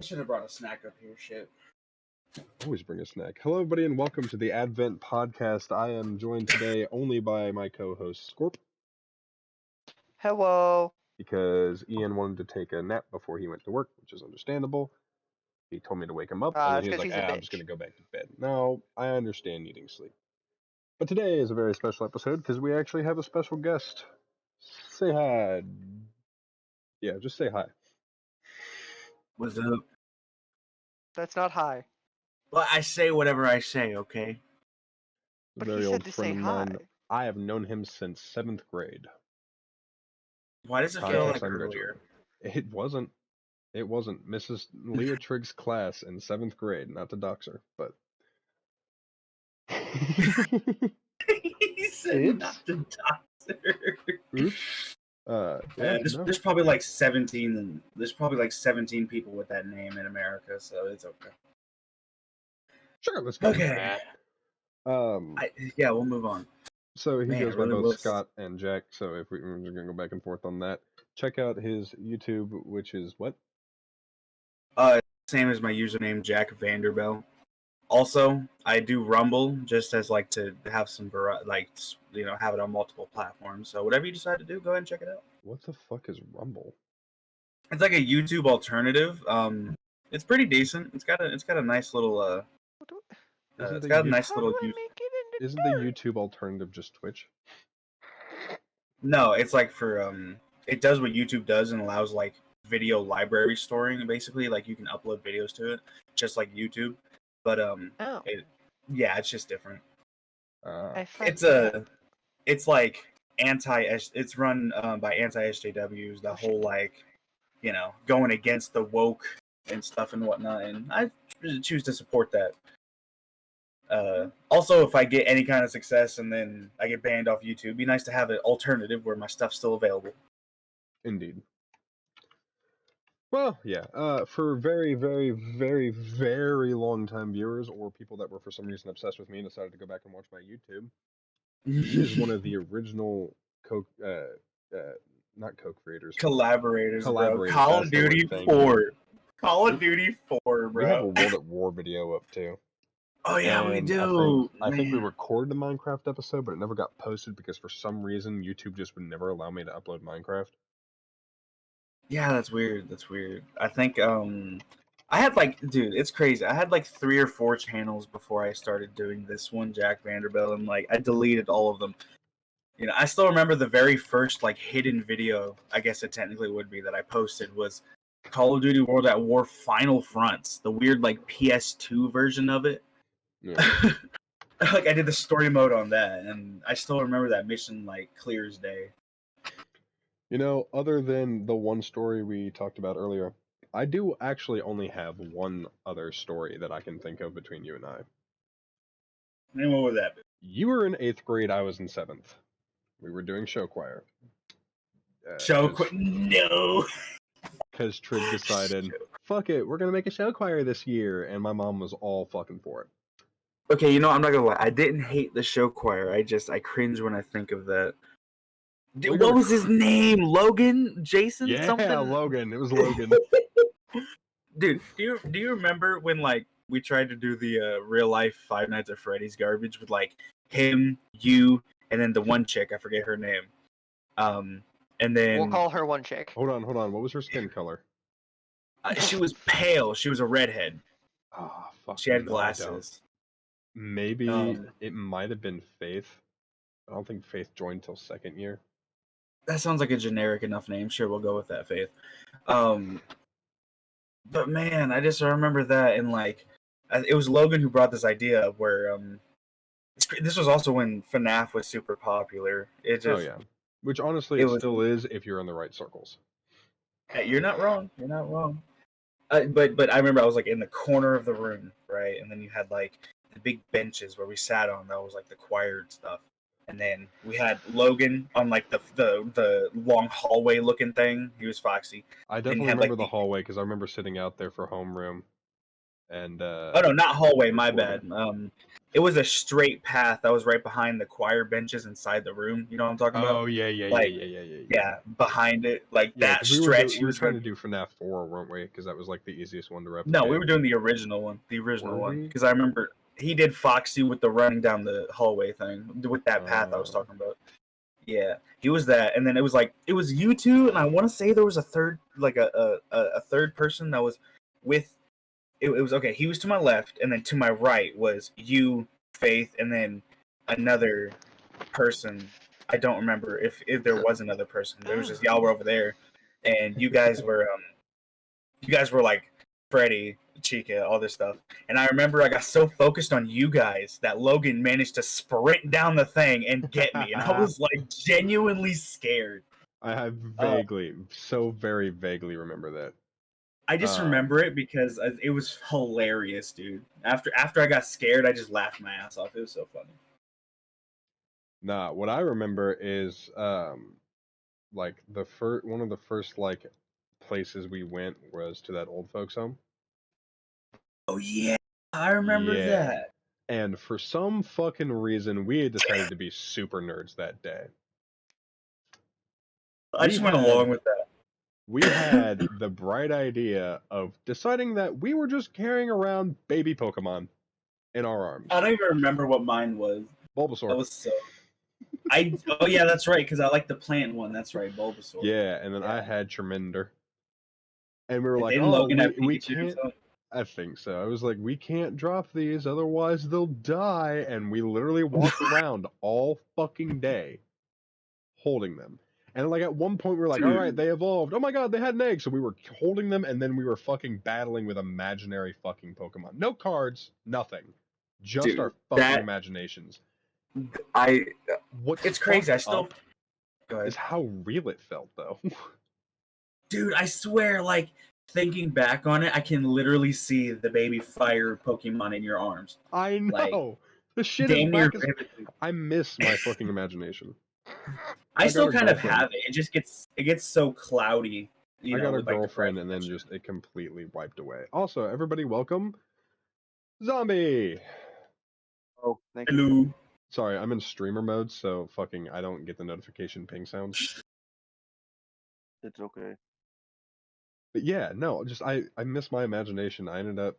I should have brought a snack up here. Shit. Always bring a snack. Hello, everybody, and welcome to the Advent Podcast. I am joined today only by my co-host Scorp, Hello. because Ian wanted to take a nap before he went to work, which is understandable. He told me to wake him up, and then It's he was 'cause like, he's a I'm just bitch. going to go back to bed. Now, I understand needing sleep. But today is a very special episode, because we actually have a special guest. Say hi. Yeah, just say hi. What's up? That's not hi. Well, I say whatever I say, okay? A But very he old said to friend say of hi. mine. I have known him since 7th grade. Why does it feel Context, like I'm earlier? graduating. It wasn't Mrs. Leah Trigg's class in 7th grade, not to dox her, but... He said Oops. not to doctor. Oops. Yeah, There's probably like 17, and there's probably like 17 people with that name in America, so it's okay. Sure, let's go. Okay. Yeah, we'll move on. So he Man, goes it by really both was- Scott and Jack. So if we're just gonna go back and forth on that, check out his YouTube, which is what? Same as my username, JackVanDerBell. Also, I do Rumble just as like to have some have it on multiple platforms. So whatever you decide to do, go ahead and check it out. What the fuck is Rumble? It's like a YouTube alternative. It's pretty decent. It's got a nice little Isn't it's the got a you- nice How little do I use- make it into Isn't the YouTube alternative just Twitch? No, it's like for it does what YouTube does and allows like video library storing. Basically, like you can upload videos to it, just like YouTube. But Oh, it's just different. I It's like it's run by anti-SJWs. The whole like, going against the woke and stuff and whatnot. And I choose to support that. Also, if I get any kind of success and then I get banned off YouTube, it'd be nice to have an alternative where my stuff's still available. Indeed. Well, yeah. For very, very, very, very long time viewers, or people that were for some reason obsessed with me and decided to go back and watch my YouTube, he is one of the original not co-creators. Collaborators, bro. Collaborators, Call that's of the Duty word, thank 4. Call of Duty 4, We have a bro. World at War video up too. Oh yeah, we And do. I think we Man. recorded the Minecraft episode, but it never got posted because for some reason YouTube just would never allow me to upload Minecraft. Yeah, that's weird. That's weird. I think I had dude, it's crazy. I had like 3 or 4 channels before I started doing this one, JackVanDerBell, and I deleted all of them. I still remember the very first hidden video, I guess it technically would be, that I posted was Call of Duty World at War Final Fronts, the weird PS2 version of it. Yeah. I did the story mode on that, and I still remember that mission clear as day. Other than the one story we talked about earlier, I do actually only have one other story that I can think of between you and I. And what would that be? You were in 8th grade, I was in 7th. We were doing show choir. No! Because Trig decided, fuck it, we're going to make a show choir this year, and my mom was all fucking for it. Okay, I'm not gonna lie. I didn't hate the show choir. I cringe when I think of that. Dude, what was his name? Logan? Jason? Yeah, Something? Logan. It was Logan. Dude, do you remember when we tried to do the real life Five Nights at Freddy's garbage with him, you, and then the one chick, I forget her name. And then we'll call her one chick. Hold on. What was her skin color? She was pale. She was a redhead. Oh, fuck. She had no, I don't. glasses. Maybe it might have been Faith. I don't think Faith joined till 2nd year. That sounds like a generic enough name. Sure, we'll go with that, Faith. But man, I just remember that, and it was Logan who brought this idea where this was also when FNAF was super popular. Oh yeah, which honestly it still is if you're in the right circles. You're not wrong. You're not wrong. But I remember I was in the corner of the room, right, and then you had the big benches where we sat on. That was the choir stuff. And then we had Logan on the long hallway looking thing. He was Foxy. I definitely remember the hallway because I remember sitting out there for homeroom. and Oh no, not hallway. My recording. bad. It was a straight path that was right behind the choir benches inside the room. You know what I'm talking about? Oh yeah, Like, yeah. Yeah, behind it, like Yeah, that because we stretch. were trying to do FNAF 4, weren't we? Because that was like the easiest one to replicate. No, we were doing the original one. Were we? Because I remember he did Foxy with the running down the hallway thing with that path I was talking about. Yeah, he was that, and then it was you two, and I want to say there was a third, like a third person that was with. It was okay. He was to my left, and then to my right was you, Faith, and then another person. I don't remember if there was another person. There was just y'all were over there, and you guys were like Freddy, Chica, all this stuff. And I remember I got so focused on you guys that Logan managed to sprint down the thing and get me, and I was like genuinely scared. I have so very vaguely remember that. I just remember it because it was hilarious, dude. After I got scared, I just laughed my ass off. It was so funny. Nah, what I remember is like one of the first like places we went was to that old folks home. Oh yeah, I remember that. And for some fucking reason, we had decided to be super nerds that day. I just went along with that. We had the bright idea of deciding that we were just carrying around baby Pokemon in our arms. I don't even remember what mine was. Bulbasaur. That was so. Oh yeah, that's right. Because I like the plant one. That's right, Bulbasaur. Yeah, and then I had Charmander, and we were like, "Oh, we can't." I think so. I was like, we can't drop these, otherwise they'll die. And we literally walked around all fucking day, holding them. And like at one point we were like, all right, they evolved. Oh my god, they had an egg. So we were holding them, and then we were fucking battling with imaginary fucking Pokemon. No cards, nothing. Just our fucking imaginations. It's crazy. I still. Is how real it felt, though. Dude, I swear, like, thinking back on it, I can literally see the baby fire Pokemon in your arms. I know. Like, the shit is back as... I miss my fucking imagination. I still kind of have it. It just gets so cloudy. I got a girlfriend, and then just it completely wiped away. Also, everybody, welcome, Zombie. Oh, thank you. Hello. Sorry, I'm in streamer mode, so fucking I don't get the notification ping sounds. It's okay. But yeah, no, just I miss my imagination. I ended up,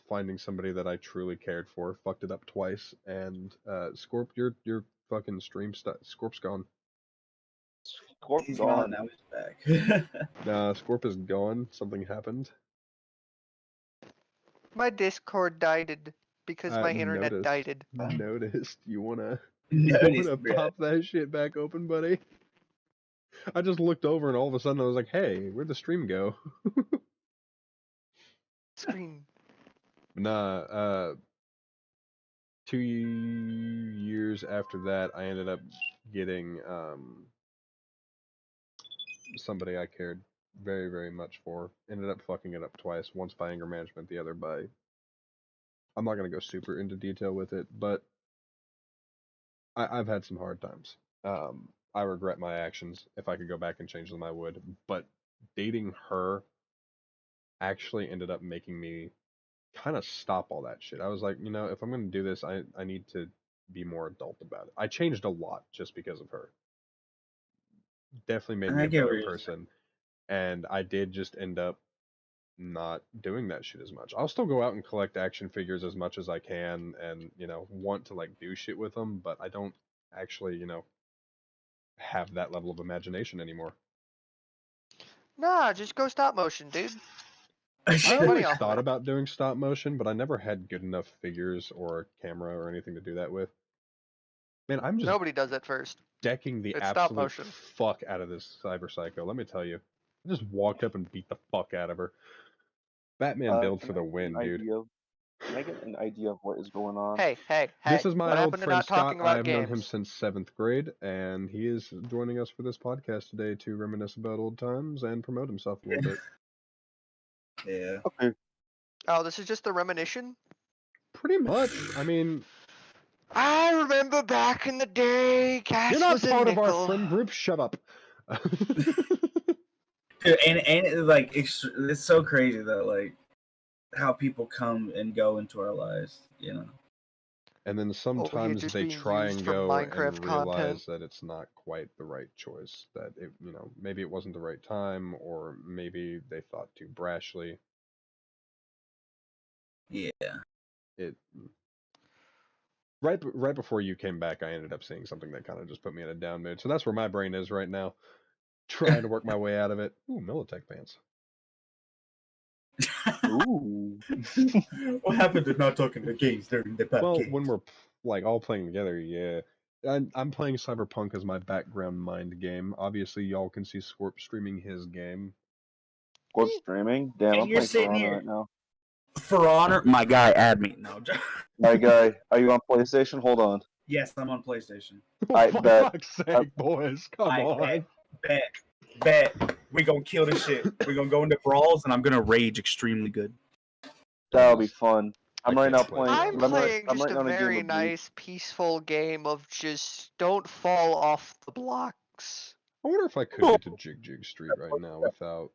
finding somebody that I truly cared for, fucked it up twice, and Scorp, your fucking stream Scorp's gone. Scorp's gone. Now he's back. Nah, Scorp is gone. Something happened. My Discord died because my internet died. Noticed. You wanna pop that shit back open, buddy? I just looked over and all of a sudden I was like, hey, where'd the stream go? Screen. Nah, 2 years after that, I ended up getting somebody I cared very, very much for. Ended up fucking it up twice. Once by anger management, the other by... I'm not going to go super into detail with it, but I've had some hard times. I regret my actions. If I could go back and change them, I would. But dating her actually ended up making me kind of stop all that shit. I was like, if I'm going to do this, I need to be more adult about it. I changed a lot just because of her. Definitely made me a better person. And I did just end up not doing that shit as much. I'll still go out and collect action figures as much as I can and, want to like do shit with them, but I don't actually, have that level of imagination anymore. Nah, just go stop motion, dude. I always thought about doing stop motion, but I never had good enough figures or camera or anything to do that with. Man, I'm just nobody does it first. Decking the absolute fuck out of this cyber psycho. Let me tell you, I just walked up and beat the fuck out of her. Batman build for the win, dude. Can I get an idea of what is going on? Hey. This is my old friend Scott. I have known him since 7th grade, and he is joining us for this podcast today to reminisce about old times and promote himself a little bit. Yeah. Okay. Oh, this is just a reminiscence? Pretty much. I mean... I remember back in the day, cash You're not was part a of our friend group. Shut up. Dude, and like it's so crazy that like how people come and go into our lives, you know. And then sometimes just they being try used and for go Minecraft and realize content. that it's not quite the right choice. That it, maybe it wasn't the right time, or maybe they thought too brashly. Yeah. It right before you came back, I ended up seeing something that kind of just put me in a down mood. So that's where my brain is right now, trying to work my way out of it. Ooh, Militech pants. Ooh. What happened to not talking to games during the podcast? Well, when we're like all playing together, yeah. I'm playing Cyberpunk as my background mind game. Obviously, y'all can see Scorp streaming his game. Scorp streaming? Damn, And I'm you're playing For sitting Honor here. right now. For Honor, my guy, add me. No. My guy, are you on PlayStation? Hold on. Yes, I'm on PlayStation. I For bet. fuck's sake, boys, come I on. bet. We gonna kill this shit. We gonna go into brawls, and I'm gonna rage extremely good. That'll be fun. I I'm right can't now play playing. For I'm Honor. playing I'm just right a now in a game very of Bleach. nice, peaceful game of just don't fall off the blocks. I wonder if I could get to Jig Street right now without.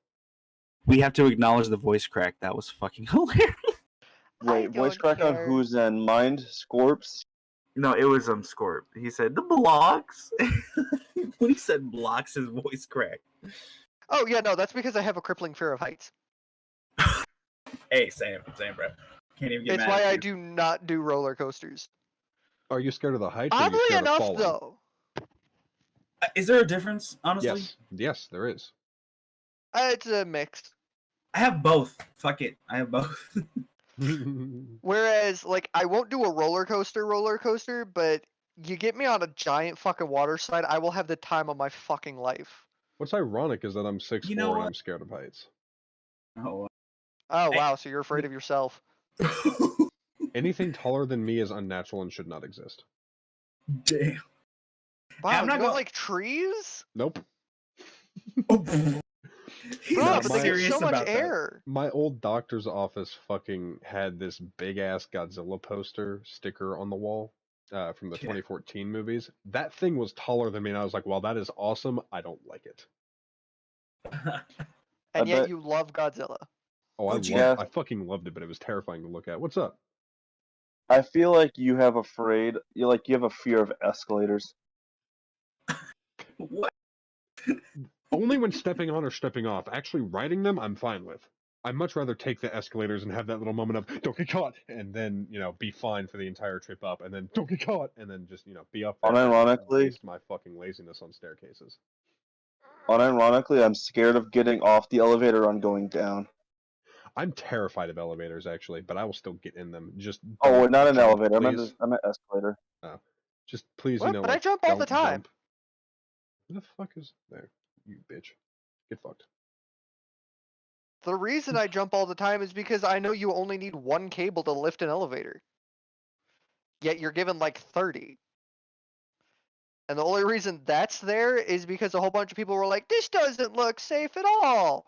We have to acknowledge the voice crack. That was fucking hilarious. Wait, voice crack on who's in Mind? Scorps? No, it was Scorp. He said the blocks. When he said blocks, his voice cracked. Oh yeah, no, that's because I have a crippling fear of heights. Hey, same, bro. Can't even get It's mad why at I you. do not do roller coasters. Are you scared of the heights, or are you Oddly scared of enough, falling? though, Is there a difference, honestly? Yes, there is. it's a mix. I have both. Fuck it, I have both. Whereas, like, I won't do a roller coaster, but you get me on a giant fucking water slide, I will have the time of my fucking life. What's ironic is that I'm 6'4" You know and what? I'm scared of heights. Oh. Oh Hey. wow, so you're afraid of yourself. Anything taller than me is unnatural and should not exist. Damn. Wow, I'm you not don't gonna- like trees? Nope. He's Bro, not but they get serious so much about that. air. My old doctor's office fucking had this big ass Godzilla poster sticker on the wall from the 2014 movies. That thing was taller than me, and I was like, "Well, that is awesome. I don't like it." And yet bet- you love Godzilla. Oh, What'd you got? I fucking loved it, but it was terrifying to look at. What's up? I feel like you have a fear of escalators. What? Only when stepping on or stepping off. Actually, riding them, I'm fine with. I'd much rather take the escalators and have that little moment of "don't get caught," and then be fine for the entire trip up, and then "don't get caught," and then just be up there. Unironically- waste my fucking laziness on staircases. Unironically, I'm scared of getting off the elevator on going down. I'm terrified of elevators, actually, but I will still get in them. Just Oh, don't not an jump, elevator. please. I meant escalator. Just please, What? But I jump all the don't time. jump. Who the fuck is there? You bitch. Get fucked. The reason I jump all the time is because I know you only need one cable to lift an elevator. Yet you're given like 30. And the only reason that's there is because a whole bunch of people were like, this doesn't look safe at all.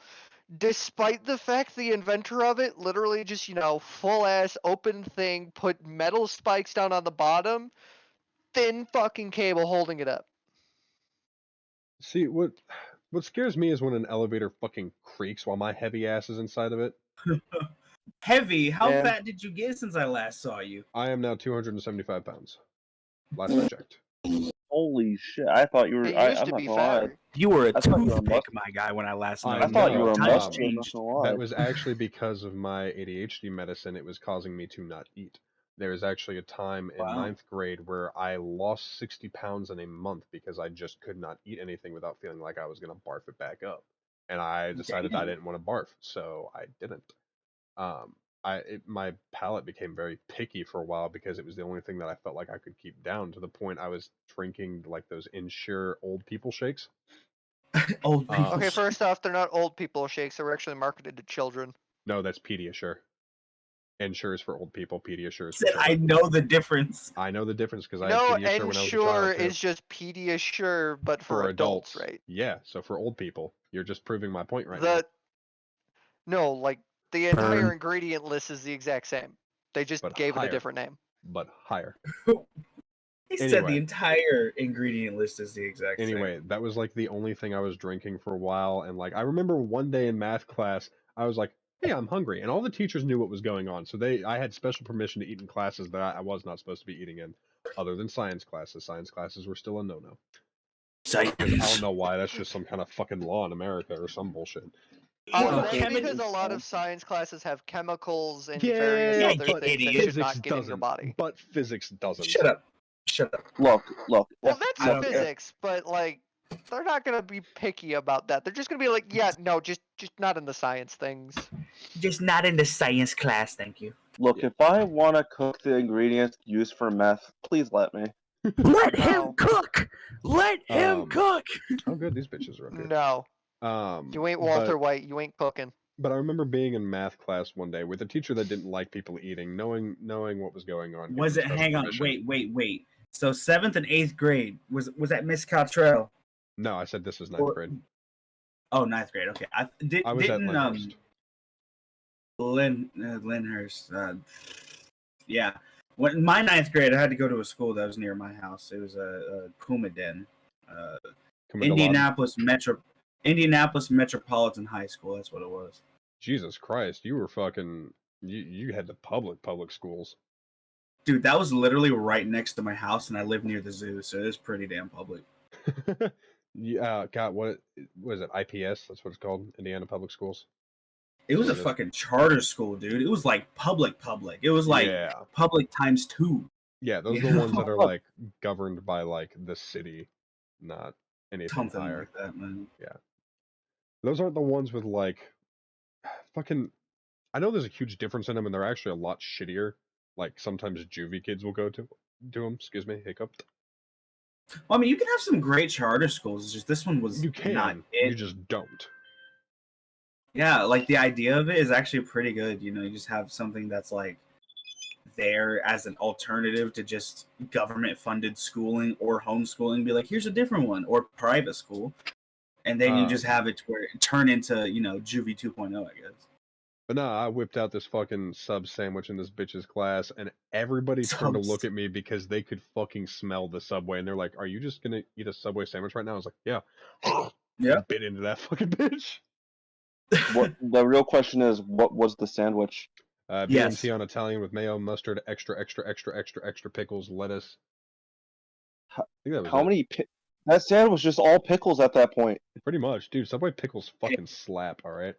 Despite the fact the inventor of it literally just, full ass open thing, put metal spikes down on the bottom, thin fucking cable holding it up. See, what scares me is when an elevator fucking creaks while my heavy ass is inside of it. Heavy? How Yeah. fat did you get since I last saw you? I am now 275 pounds. Last I checked. Holy shit! I thought you were. It I'm used to not be gonna lie. fatter. You were a I thought you were a toothpick, mus- my guy, when I last I know. I thought you know, were a Times muscle. I'm not changed. gonna lie. That was actually because of my ADHD medicine. It was causing me to not eat. There was actually a time in Wow. 9th grade where I lost 60 pounds in a month because I just could not eat anything without feeling like I was going to barf it back up. And I decided I Damn. didn't want to barf, so I didn't. My palate became very picky for a while because it was the only thing that I felt like I could keep down, to the point I was drinking like those Ensure old people shakes. Old people. Okay, first off, they're not old people shakes. They were actually marketed to children. No, that's Pediasure. Ensure is for old people. Pediasure is for Said children. I know the difference. I know the difference because I No, had Pediasure when I was a Ensure child too. is just Pediasure, but for adults, right? Yeah, so for old people. You're just proving my point right No, like the entire ingredient list is the exact same. They just But gave it higher. a different name. now. But higher. He said Anyway. the entire ingredient list is the exact same. Anyway, that was like the only thing I was drinking for a while, and like I remember one day in math class, I was like, hey, I'm hungry. And all the teachers knew what was going on. So I had special permission to eat in classes that I was not supposed to be eating in, other than science classes. Science classes were still a no-no. Because I don't Science. know why. That's just some kind of fucking law in America or some bullshit. That's Chemi- because a lot of science classes have chemicals and Yeah, various Yeah, other you things that idiot. should not get in your doesn't. body. But physics doesn't. Shut up. Shut up. Look. Well, I don't that's physics, but like, they're not gonna be picky about that. They're just gonna be like, yeah, no, just not in the science things. Just not in the science class, thank you. Look, if I want to cook the ingredients used for meth, please let me. Let him No. cook. Let him cook. Oh, good. These bitches are up here. No, you ain't Walter but, White. You ain't cooking. But I remember being in math class one day with a teacher that didn't like people eating, knowing what was going on. Was it? Hang on. Wait. So 7th and 8th grade was that Miss Cottrell? No, I said this was 9th grade. Oh, 9th grade. Okay. I was at didn't Lyndhurst. Lyndhurst. Yeah. When my 9th grade, I had to go to a school that was near my house. It was a Puma Den. Indianapolis Metropolitan High School. That's what it was. Jesus Christ, you were fucking. You had the public schools. Dude, that was literally right next to my house, and I live near the zoo, so it was pretty damn public. Yeah, God, what is it? IPS? That's what it's called. Indiana Public Schools. It was a fucking charter school, dude. It was like public. It was like public times 2. Yeah, those are the ones that are like governed by like the city, not anything Something higher. like that, man. Yeah, those aren't the ones with like fucking. I know there's a huge difference in them, and they're actually a lot shittier. Like sometimes juvie kids will go to them. Excuse me, hiccup. Well, I mean, you can have some great charter schools. It's just this one was not it. You just don't. Yeah, like the idea of it is actually pretty good. You know, you just have something that's like there as an alternative to just government-funded schooling or homeschooling. Be like, here's a different one, or private school, and then you just have it where it turn into juvie 2.0, I guess. But no, I whipped out this fucking sub sandwich in this bitch's class, and everybody turned to look at me because they could fucking smell the Subway, and they're like, "Are you just gonna eat a Subway sandwich right now?" I was like, "Yeah." Yeah. Bit into that fucking bitch. What the real question is, what was the sandwich? BMT on Italian with mayo, mustard, extra pickles, lettuce. I think that was How it. many? That sandwich was just all pickles at that point. Pretty much, dude. Subway pickles fucking slap. All right.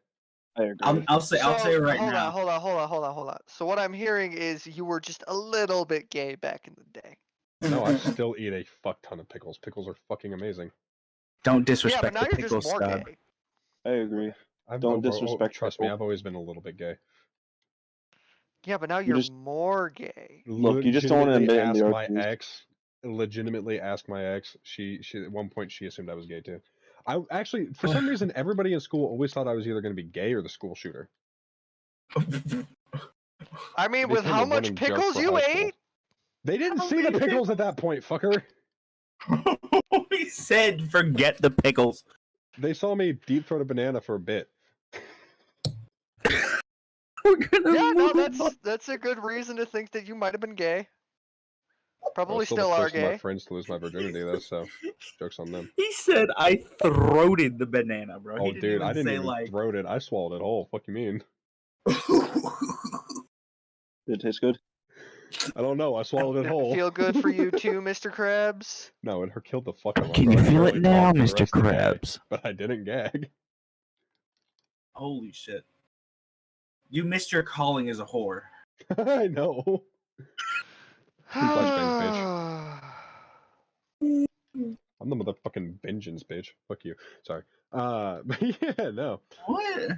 I agree. I'll say it right now. Hold on. So what I'm hearing is you were just a little bit gay back in the day. No, I still eat a fuck ton of pickles. Pickles are fucking amazing. Don't disrespect yeah, but now the you're pickles, just more Scott. gay. I agree. Don't disrespect. Trust me, I've always been a little bit gay. Yeah, but now you're more gay. Look, you just don't want to admit Legitimately ask my ex. She at one point she assumed I was gay too. I actually, for some reason, everybody in school always thought I was either going to be gay or the school shooter. I mean, with how much pickles you ate? They didn't see the pickles at that point, fucker. We said forget the pickles. They saw me deep throat a banana for a bit. Yeah, no, that's a good reason to think that you might have been gay. Probably still are gay. My friends to lose my virginity though, so jokes on them. He said I throated the banana, bro. Oh, dude, I didn't even throat it. I swallowed it whole. Fuck you mean? Did it taste good? I don't know. I swallowed it whole. Feel good for you too, Mr. Krabs? No, it killed the fuck out of me. Can you feel it now, Mr. Krabs? But I didn't gag. Holy shit. You missed your calling as a whore. I know. Flashbangs, bitch. I'm the motherfucking vengeance, bitch. Fuck you. Sorry. But yeah, no. What?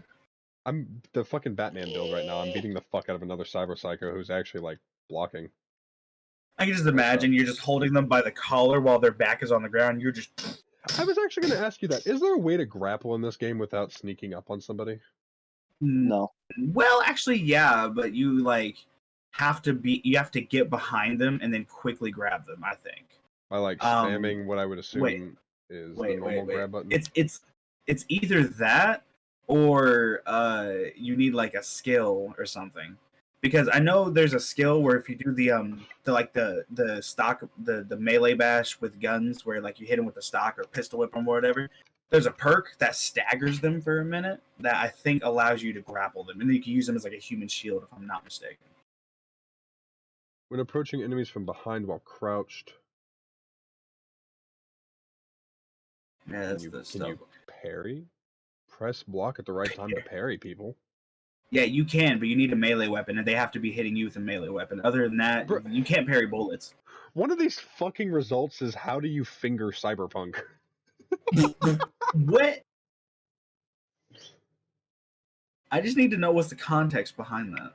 I'm the fucking Batman build right now. I'm beating the fuck out of another cyber psycho who's actually like blocking. I can just imagine you're just holding them by the collar while their back is on the ground. You're just. I was actually going to ask you that. Is there a way to grapple in this game without sneaking up on somebody? No. Well, actually, yeah, but you have to get behind them and then quickly grab them. I think. By like spamming what I would assume is the normal grab button. It's either that or you need like a skill or something. Because I know there's a skill where if you do the stock the melee bash with guns where like you hit him with a stock or pistol whip or whatever, There's a perk that staggers them for a minute that I think allows you to grapple them, and then you can use them as like a human shield, if I'm not mistaken. When approaching enemies from behind while crouched, Yeah, that's the can stuff. you parry? Press block at the right time to parry people. Yeah, you can, but you need a melee weapon, and they have to be hitting you with a melee weapon. Other than that, Bro- you can't parry bullets. One of these fucking results is how do you finger Cyberpunk? What? I just need to know what's the context behind that.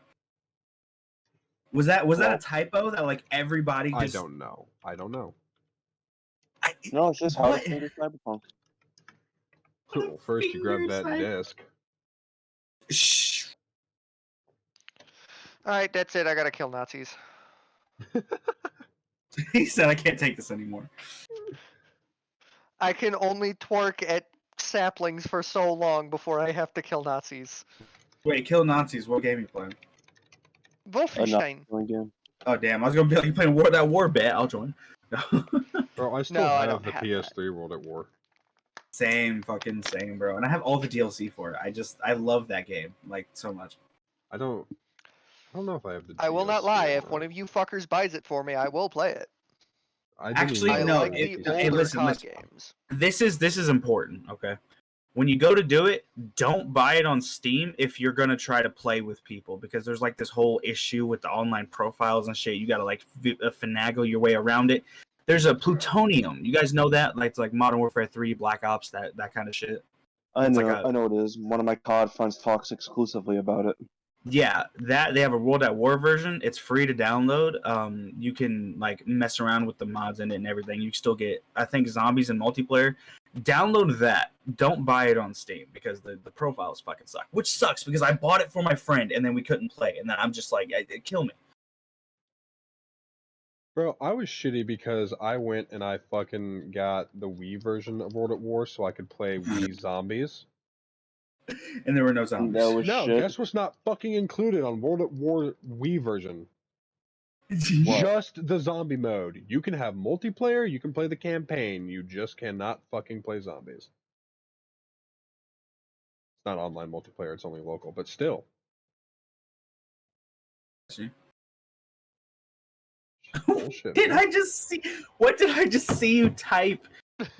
Was that a typo that like everybody just... I don't know. No, it's just how to What? finger Cyberpunk. Well, first you grab that disc. Shh. Alright, that's it. I gotta kill Nazis. He said, I can't take this anymore. I can only twerk at saplings for so long before I have to kill Nazis. Wait, kill Nazis. What game you playing? Wolfenstein. Again. Oh, damn. I was going to be like, you playing that war bet. I'll join. Bro, I still No, I have don't the have PS3 World at War. Same, bro. And I have all the DLC for it. I love that game, like, so much. I don't know if I have the I will not DLC lie. or If not. one of you fuckers buys it for me, I will play it. I didn't Actually, even I know no, like that the was hey, older listen, COD listen. games. This is important, okay? When you go to do it, don't buy it on Steam if you're going to try to play with people, because there's like this whole issue with the online profiles and shit. You got to like finagle your way around it. There's a plutonium. You guys know that? Like, it's like Modern Warfare 3, Black Ops, that kind of shit. I It's know, like I know it is. One of my COD friends talks exclusively about it. Yeah, that they have a World at War version. It's free to download. You can like mess around with the mods in it and everything. You still get, I think, zombies and multiplayer. Download that. Don't buy it on Steam because the profiles fucking suck. Which sucks because I bought it for my friend and then we couldn't play, and then I'm just like, it kill me. Bro, I was shitty because I went and I fucking got the Wii version of World at War so I could play Wii Zombies. And there were no And zombies. that was No, shit. guess what's not fucking included on World at War Wii version? What? Just the zombie mode. You can have multiplayer, you can play the campaign, you just cannot fucking play zombies. It's not online multiplayer, it's only local, but still. Bullshit. Did man. I just see? What did I just see you type?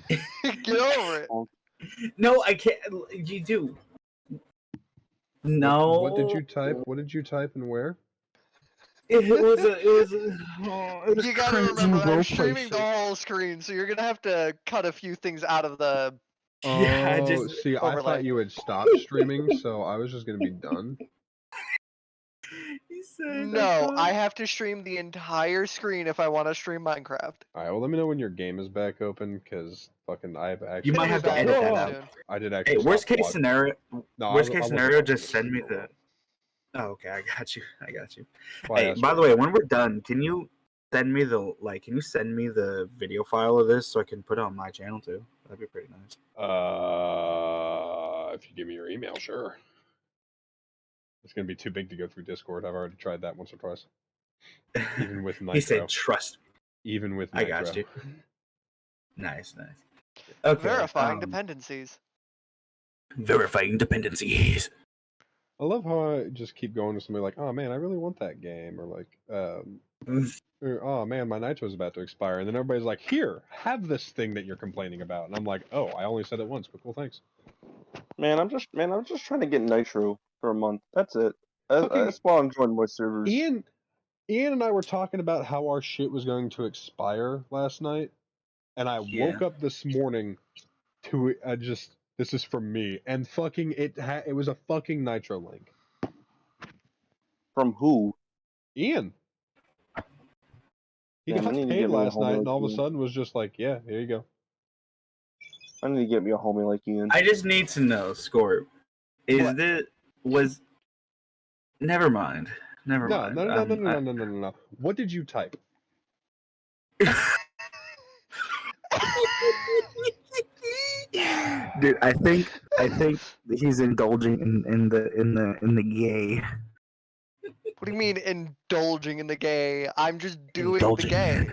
Get over it. No, I can't. You do. No. What did you type? What did you type and where? It was You gotta remember, I'm streaming the whole screen, so you're gonna have to cut a few things out of the. Yeah, Oh, see, I overlay. thought you had stopped streaming, so I was just gonna be done. He said, No, I have to stream the entire screen if I want to stream Minecraft. Alright, well, let me know when your game is back open, because fucking I've actually. You might have to Back edit open that out. soon. I did actually. Hey, worst stop case watching. scenario. No, Worst I case wasn't scenario, watching just the send me stream. the. Oh, okay, I got you. Why Hey, ask by for the it? way, when we're done, can you send me the Can you send me the video file of this so I can put it on my channel too? That'd be pretty nice. If you give me your email, sure. It's gonna be too big to go through Discord. I've already tried that once or twice. Even with Nitro. He said, "Trust me." Even with I Nitro. got you. Nice. Okay. Verifying dependencies. Verifying dependencies. I love how I just keep going to somebody like, oh man, I really want that game, or like, or, oh man, my Nitro's about to expire, and then everybody's like, here, have this thing that you're complaining about, and I'm like, oh, I only said it once, but cool, thanks. Man, I'm just trying to get Nitro for a month. That's it. Fucking- That's why I'm joining my servers. Ian and I were talking about how our shit was going to expire last night, and I woke up this morning to this is from me, and fucking it was a fucking Nitro link. From who? Ian. He Damn, I got need to paid get me a last night, and all of a homie. sudden was just like, yeah, here you go. I need to get me a homie like Ian. I just need to know, Scorp. Never mind. No. What did you type? Dude, I think he's indulging in the gay. What do you mean indulging in the gay? I'm just doing Indulging. the gay.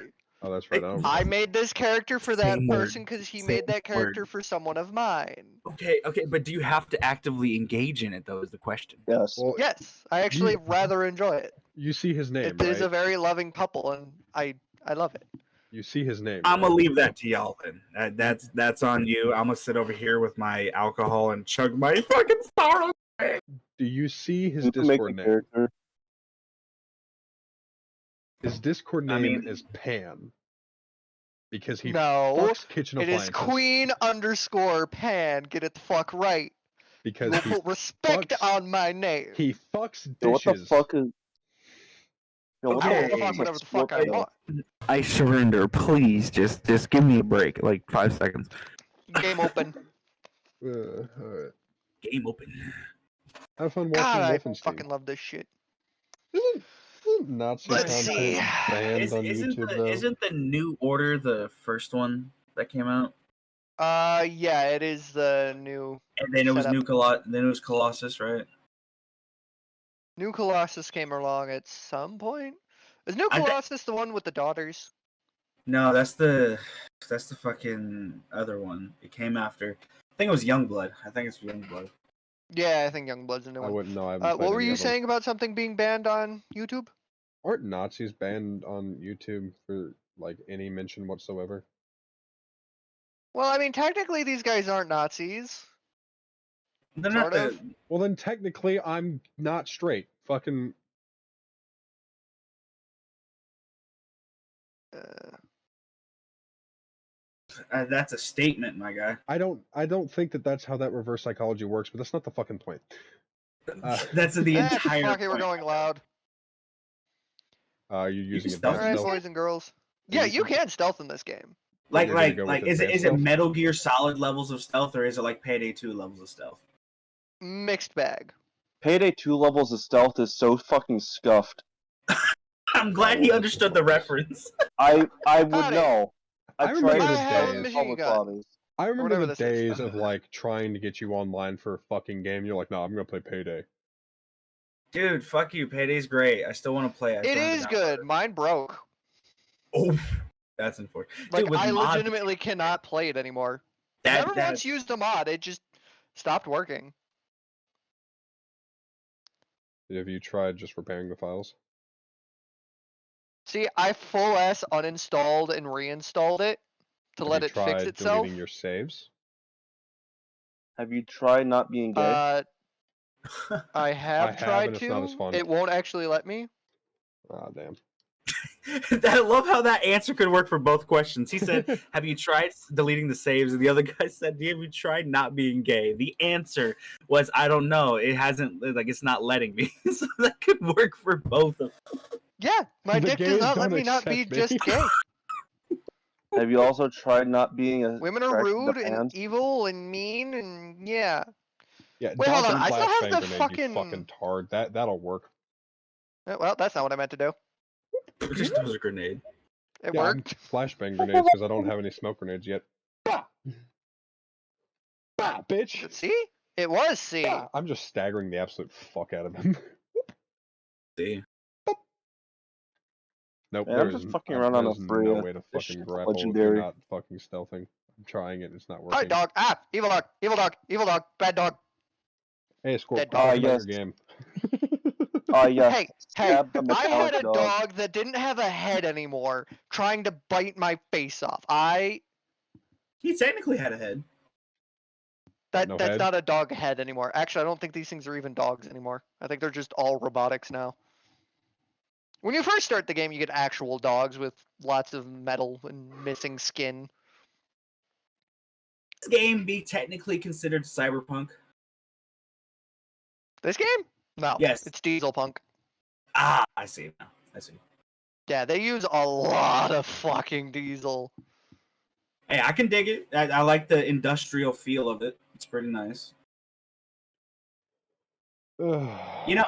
Oh, that's right. I don't I remember. made this character for that Same word. person because he Same made that character word. for someone of mine. Okay, but do you have to actively engage in it though? Is the question. Yes. Well, Yes, I actually rather enjoy it. you see his name, It is right? a very loving couple, and I love it. You see his name, I'm right? gonna leave that to y'all then. That's on you. I'm gonna sit over here with my alcohol and chug my fucking sorrow. Do you see his You can make Discord a name? character. His Discord I name mean- is Pan. Because he No, fucks kitchen it is appliances. Queen_Pan. Get it the fuck right. You Because will he put respect fucks- on my name. he fucks Yo, what the dishes. fuck is? Yo, what I the will Okay. fuck fuck is whatever the split fuck I bill? want. I surrender. Please, just give me a break, like 5 seconds. Game open. Alright. Game open. Have fun watching God, I Wolfenstein. fucking love this shit. Isn't Nazi Let's content see. banned on YouTube though? Isn't the New Order the first one that came out? Yeah, it is the new And then it was setup. Then it was Colossus, right? New Colossus came along at some point. Is New I thi- Colossus the one with the daughters? No, that's the fucking other one. It came after. I think it was Youngblood. I think it's Youngblood. Yeah, I think Youngblood's the new I one. wouldn't know. I haven't played What were any you of them. saying about something being banned on YouTube? Aren't Nazis banned on YouTube for like any mention whatsoever? Well, I mean, technically these guys aren't Nazis. They're Sort not of. Well, then technically I'm not straight. Fucking. that's a statement, my guy. I don't think that that's how that reverse psychology works, but that's not the fucking point. That's the entire fuck it, we're point. going loud. You're using stealth advanced Alright, stealth. boys and girls. Yeah, you can stealth in this game. Like You're gonna go with is advanced it stealth? Metal Gear Solid levels of stealth, or is it like Payday 2 levels of stealth? Mixed bag. Payday 2 levels of stealth is so fucking scuffed. I'm glad he understood the reference. I would Howdy. know. I I've remember tried the to stealth days- in machine public gun. lobbies. I remember Whatever the this is. days of like trying to get you online for a fucking game. You're like, no, I'm gonna play Payday. Dude, fuck you. Payday's great. I still want to play. It is good. Mine broke. Oh, that's unfortunate. Like, Dude, with I mods, legitimately cannot play it anymore. I never once used a mod, it just stopped working. Have you tried just repairing the files? See, I full ass uninstalled and reinstalled it to let it fix itself. Deleting your saves? Have you tried not being gay? I have and tried it's not as to. fun. It won't actually let me. Ah, damn. I love how that answer could work for both questions. He said, "Have you tried deleting the saves?" And the other guy said, "Have you tried not being gay?" The answer was, "I don't know. It hasn't. Like, it's not letting me." So that could work for both of them. Yeah, my The dick does gays not let don't me not be accept me. just gay. Have you also tried not being a Women are rude and evil and mean and yeah. Yeah, Wait, hold dodge on, and I still flashbang have the grenade, fucking- you fucking tard. That'll work. Well, that's not what I meant to do. Just throws a grenade. It Yeah, worked. flashbang grenades because I don't have any smoke grenades yet. Bah! Bah, bitch! See? It was C. Bah! I'm just staggering the absolute fuck out of him. See, Nope, Man, I'm there's just fucking around on there's a free. no way to This fucking shit's grapple if legendary. you're not fucking stealthing. I'm trying it, it's not working. Alright, dog. Ah, evil dog. Evil dog. Evil dog. Bad dog. Hey, Scorp, Dead talk dog. about Yes. your game. Yes. Hey, Stab the I metallic had a dog. dog that didn't have a head anymore trying to bite my face off. he technically had a head. That's head? not a dog head anymore. Actually, I don't think these things are even dogs anymore. I think they're just all robotics now. When you first start the game, you get actual dogs with lots of metal and missing skin. This game be technically considered cyberpunk? This game? No. Yes. It's Diesel Punk. Ah, I see now. I see. Yeah, they use a lot of fucking diesel. Hey, I can dig it. I like the industrial feel of it. It's pretty nice. You know,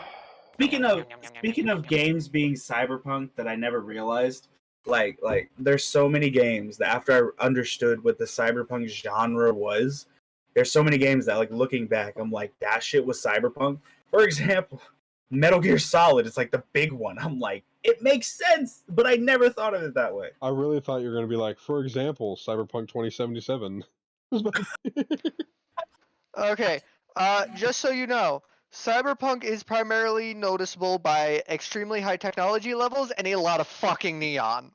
speaking of games being cyberpunk that I never realized, like there's so many games that after I understood what the cyberpunk genre was, there's so many games that like looking back, I'm like that shit was cyberpunk. For example, Metal Gear Solid is like the big one. I'm like, it makes sense, but I never thought of it that way. I really thought you were going to be like, for example, Cyberpunk 2077. Okay, just so you know, Cyberpunk is primarily noticeable by extremely high technology levels and a lot of fucking neon.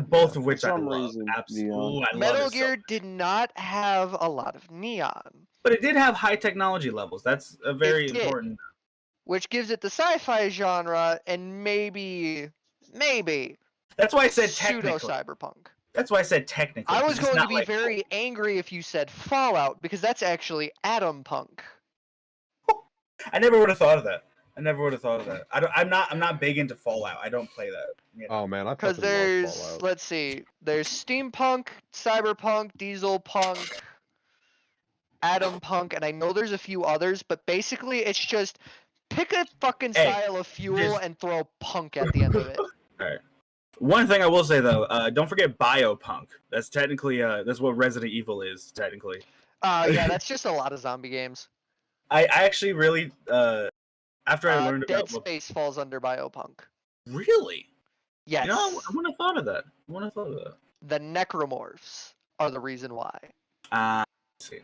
Both of which For I some love. reason, Absolutely, neon. I love Metal it so Gear much. did not have a lot of neon, But it did have high technology levels. That's a very did. important. which gives it the sci-fi genre and maybe That's why I said pseudo technically. cyberpunk. That's why I said technically. I 'cause was it's going to not be like, very angry if you said Fallout because that's actually atom punk. I never would have thought of that. I never would have thought of that. I'm not big into Fallout. I don't play that. You know? Oh man, I Because fucking love there's, Fallout. let's see, there's steampunk, cyberpunk, diesel punk, atom punk, and I know there's a few others, but basically it's just pick a fucking Hey, style of fuel just- and throw punk at the end of it. All right. One thing I will say though, don't forget biopunk. That's technically that's what Resident Evil is technically. Yeah, that's just a lot of zombie games. I actually really after I learned Dead about what, Space falls under biopunk. really, Yes. you know, I wouldn't have thought of that. I wouldn't have thought of that. The necromorphs are the reason why. I see.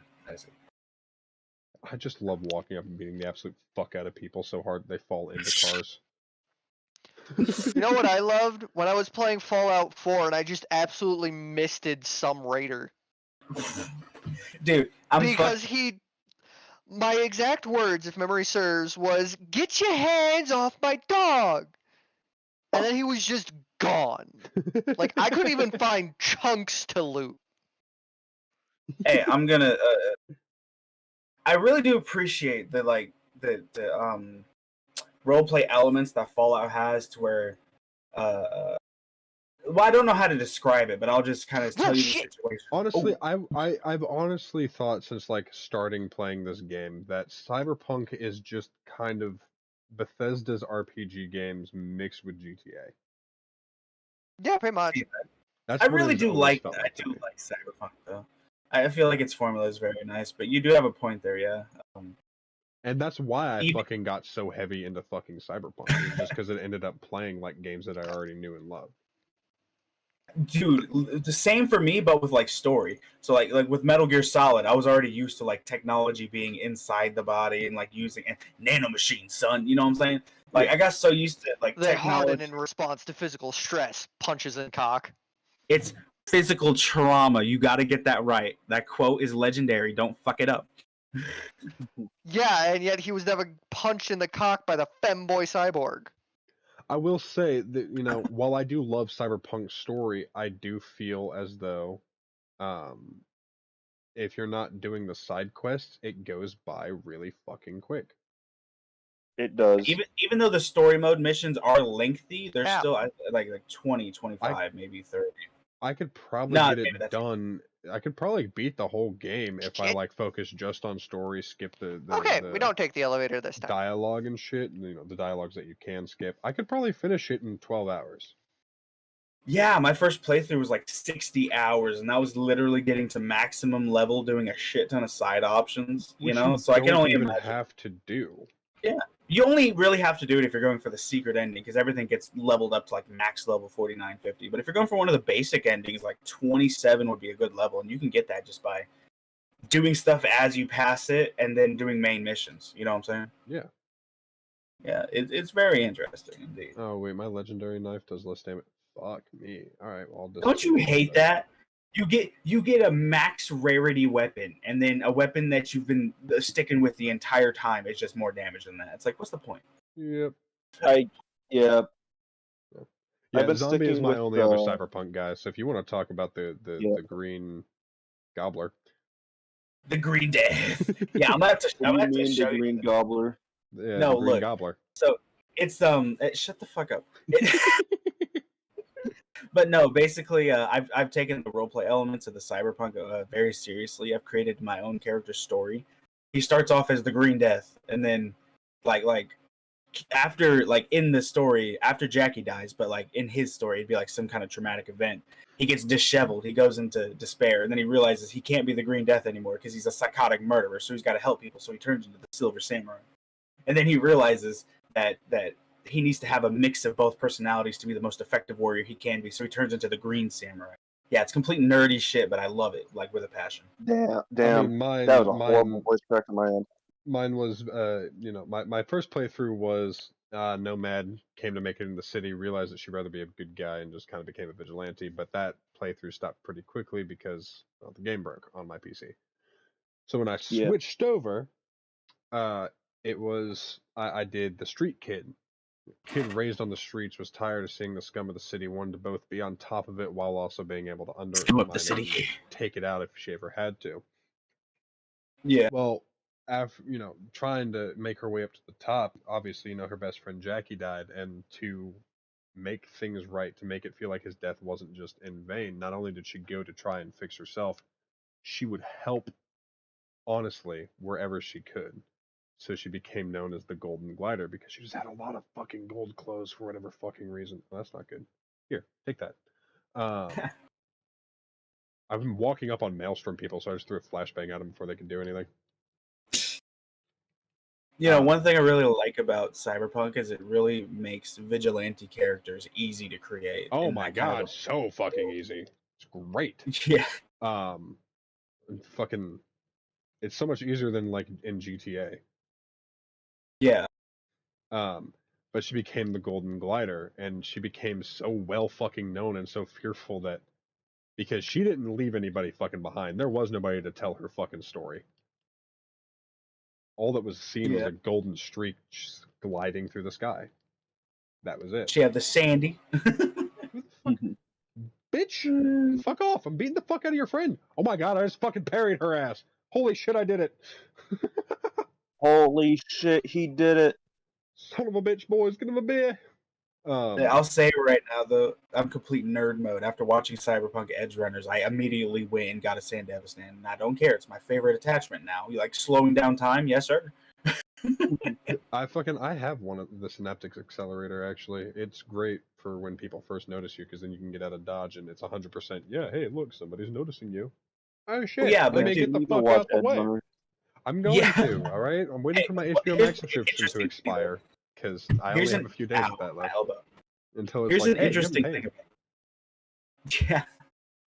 I just love walking up and beating the absolute fuck out of people so hard they fall into cars. You know what I loved? When I was playing Fallout 4 and I just absolutely misted some raider. Dude, Because my exact words, if memory serves, was, "Get your hands off my dog!" And then he was just gone. Like, I couldn't even find chunks to loot. Hey, I'm gonna. I really do appreciate the roleplay elements that Fallout has, to where, well, I don't know how to describe it, but I'll just kind of tell you the shit. situation. Honestly, I've honestly thought since like starting playing this game that Cyberpunk is just kind of Bethesda's RPG games mixed with GTA. Yeah, pretty much. That's I what it really has do always like felt that. I like to do me. like Cyberpunk though. I feel like its formula is very nice, but you do have a point there, yeah. And that's why I Even- fucking got so heavy into fucking Cyberpunk, is just because it ended up playing like games that I already knew and loved. Dude, the same for me, but with like story. So like with Metal Gear Solid, I was already used to like technology being inside the body and like using nanomachines, son. You know what I'm saying? Like Yeah. I got so used to like They harden technology. in response to physical stress, punches in cock. It's physical trauma. You got to get that right. That quote is legendary. Don't fuck it up. Yeah, and yet he was never punched in the cock by the femboy cyborg. I will say that, you know, while I do love Cyberpunk's story, I do feel as though if you're not doing the side quests, it goes by really fucking quick. It does. Even though the story mode missions are lengthy, they're Yeah. still like 20, 25, maybe 30. I could probably Nah, get maybe it that's- done. I could probably beat the whole game if I Shit. like focus just on story, skip the Okay, the we don't take the elevator this time. dialogue and shit, you know, the dialogues that you can skip. I could probably finish it in 12 hours. Yeah, my first playthrough was like 60 hours, and that was literally getting to maximum level, doing a shit ton of side options. You Which know, you so I can don't only even imagine. have to do. You only really have to do it if you're going for the secret ending, because everything gets leveled up to like max level 49, 50. But if you're going for one of the basic endings, like 27 would be a good level, and you can get that just by doing stuff as you pass it and then doing main missions. You know what I'm saying? Yeah. Yeah, it's very interesting indeed. Oh wait, my legendary knife does less damage. Fuck me. All right, well, I'll Don't you disable hate that? You get a max rarity weapon, and then a weapon that you've been sticking with the entire time is just more damage than that. It's like, what's the point? Yep. Yeah. Yeah, I've been zombie is sticking my with only other cyberpunk guy. So if you want to talk about Yeah. the green gobbler, The Green Death. Yeah, I'm gonna have to. What I'm do gonna you have to mean, show the you. Green Gobbler? yeah, No, the green look. gobbler. So it's shut the fuck up. But no, basically, I've taken the roleplay elements of the cyberpunk very seriously. I've created my own character story. He starts off as the Green Death, and then like after like in the story after Jackie dies, but like in his story, it'd be like some kind of traumatic event. He gets disheveled. He goes into despair, and then he realizes he can't be the Green Death anymore because he's a psychotic murderer. So he's got to help people. So he turns into the Silver Samurai, and then he realizes that he needs to have a mix of both personalities to be the most effective warrior he can be. So he turns into the Green Samurai. Yeah, it's complete nerdy shit, but I love it like with a passion. Damn, I mean, that was a horrible voice crack on my end. Mine was, my first playthrough was Nomad came to make it in the city, realized that she'd rather be a good guy, and just kind of became a vigilante. But that playthrough stopped pretty quickly because the game broke on my PC. So when I switched over, it was I did the street kid. Kid raised on the streets, was tired of seeing the scum of the city, wanted to both be on top of it while also being able to undermine it and take it out if she ever had to. Yeah. Well, after trying to make her way up to the top, obviously, her best friend Jackie died, and to make things right, to make it feel like his death wasn't just in vain, not only did she go to try and fix herself, she would help honestly wherever she could. So she became known as the Golden Glider because she just had a lot of fucking gold clothes for whatever fucking reason. Well, that's not good. Here, take that. I've been walking up on maelstrom people, so I just threw a flashbang at them before they could do anything. One thing I really like about Cyberpunk is it really makes vigilante characters easy to create. Oh my god, so fucking easy. It's great. Yeah. Fucking, it's so much easier than like in GTA. Yeah. But she became the Golden Glider, and she became so well fucking known and so fearful that because she didn't leave anybody fucking behind, there was nobody to tell her fucking story. All that was seen was a golden streak gliding through the sky. That was it. She had the Sandy. Bitch, fuck off. I'm beating the fuck out of your friend. Oh my god, I just fucking parried her ass. Holy shit, I did it. Holy shit, he did it. Son of a bitch, boys, get him a beer. I'll say right now, though, I'm complete nerd mode. After watching Cyberpunk Edge Runners, I immediately went and got a Sandevistan, and I don't care. It's my favorite attachment now. You like slowing down time? Yes, sir. I have one of the Synaptics Accelerator, actually. It's great for when people first notice you, because then you can get out of dodge, and it's 100%, yeah, hey, look, somebody's noticing you. Oh, shit, well, yeah, let me get the fuck out the way. Runner. I'm going to, alright? I'm waiting for my HBO Max subscription to expire, because I only have a few days of that left. Until it's Here's like, an interesting thing. Yeah.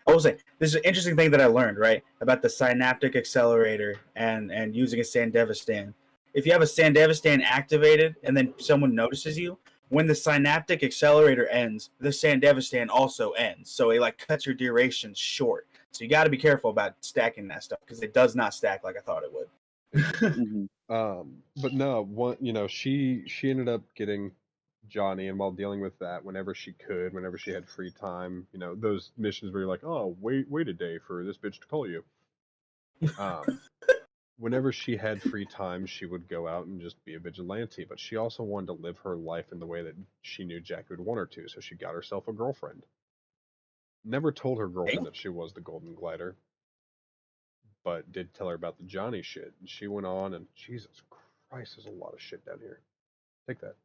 I will say, there's an interesting thing that I learned, right, about the Synaptic Accelerator and using a Sandevistan. If you have a Sandevistan activated and then someone notices you, when the Synaptic Accelerator ends, the Sandevistan also ends. So it like cuts your duration short. So you got to be careful about stacking that stuff because it does not stack like I thought it would. But no, she ended up getting Johnny, and while dealing with that, whenever she could, whenever she had free time, those missions where you're like, oh, wait a day for this bitch to call you. Whenever she had free time, she would go out and just be a vigilante, but she also wanted to live her life in the way that she knew Jack would want her to, so she got herself a girlfriend. Never told her girlfriend that she was the Golden Glider, but did tell her about the Johnny shit. And she went on, and Jesus Christ, there's a lot of shit down here. Take that.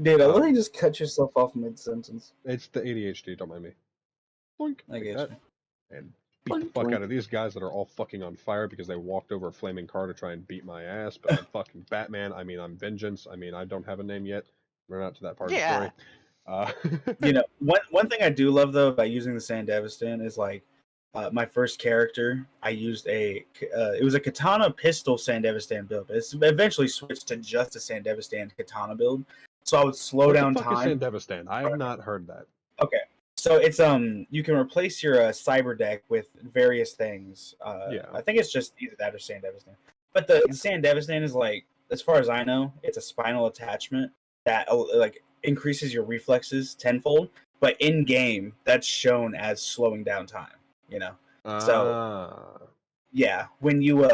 Dude, I literally just cut yourself off mid-sentence. It's the ADHD, don't mind me. Boink, I get that. And beat the fuck out of these guys that are all fucking on fire because they walked over a flaming car to try and beat my ass. But I'm fucking Batman. I mean, I'm Vengeance. I mean, I don't have a name yet. We're not to that part of the story. One thing I do love though about using the Sandevistan is like my first character. I used it was a katana pistol Sandevistan build, but it's eventually switched to just a Sandevistan katana build. So I would slow down time. What the fuck is Sandevistan? I have not heard that. Okay. So it's you can replace your cyber deck with various things. I think it's just either that or Sandevistan. But the Sandevistan is like, as far as I know, it's a spinal attachment that like increases your reflexes tenfold. But in game, that's shown as slowing down time. So yeah, when you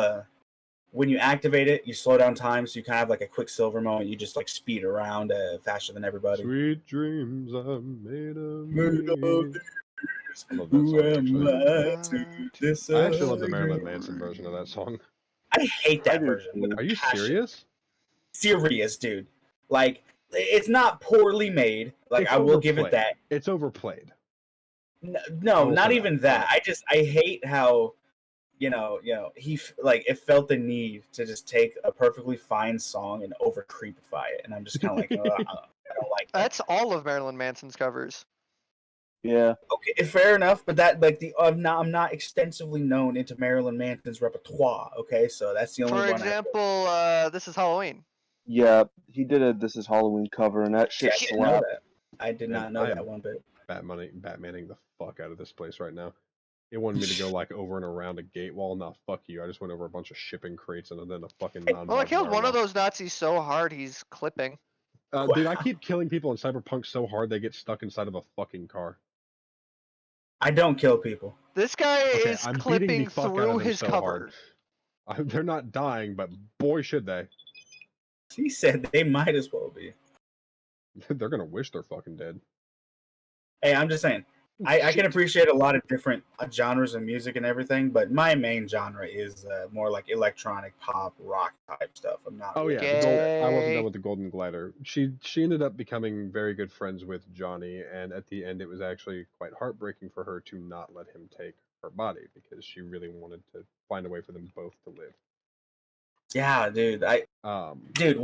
activate it, you slow down time, so you kind of have like a Quicksilver moment. You just like speed around faster than everybody. Sweet dreams are made of me. I actually love the Marilyn Manson version of that song. I hate that version. Are you serious? Serious, dude. Like, it's not poorly made. Like, I will give it that. It's overplayed. No, not even that. I hate how like it felt the need to just take a perfectly fine song and over creepify it, and I'm just kind of like, I don't like that. That's all of Marilyn Manson's covers. Yeah. Okay, fair enough, but that like I'm not extensively known into Marilyn Manson's repertoire. Okay, so that's the only For one. example, This Is Halloween. Yeah, he did a This Is Halloween cover, and that shit I didn't know slapped. that. I did not know that one bit. Batmaning the fuck out of this place right now. It wanted me to go like over and around a gate wall. Nah, fuck you. I just went over a bunch of shipping crates and then a fucking non. Well, I killed one of those Nazis so hard he's clipping. Dude, I keep killing people in Cyberpunk so hard they get stuck inside of a fucking car. I don't kill people. This guy is I'm beating clipping the fuck out through of them his so cover. hard. They're not dying, but boy should they. He said they might as well be. They're gonna wish they're fucking dead. Hey, I'm just saying. I can appreciate a lot of different genres of music and everything, but my main genre is more like electronic pop rock type stuff. I'm not. Oh really yeah, I wasn't Gay. done with the Golden Glider. She ended up becoming very good friends with Johnny, and at the end, it was actually quite heartbreaking for her to not let him take her body because she really wanted to find a way for them both to live. Yeah, dude. Dude,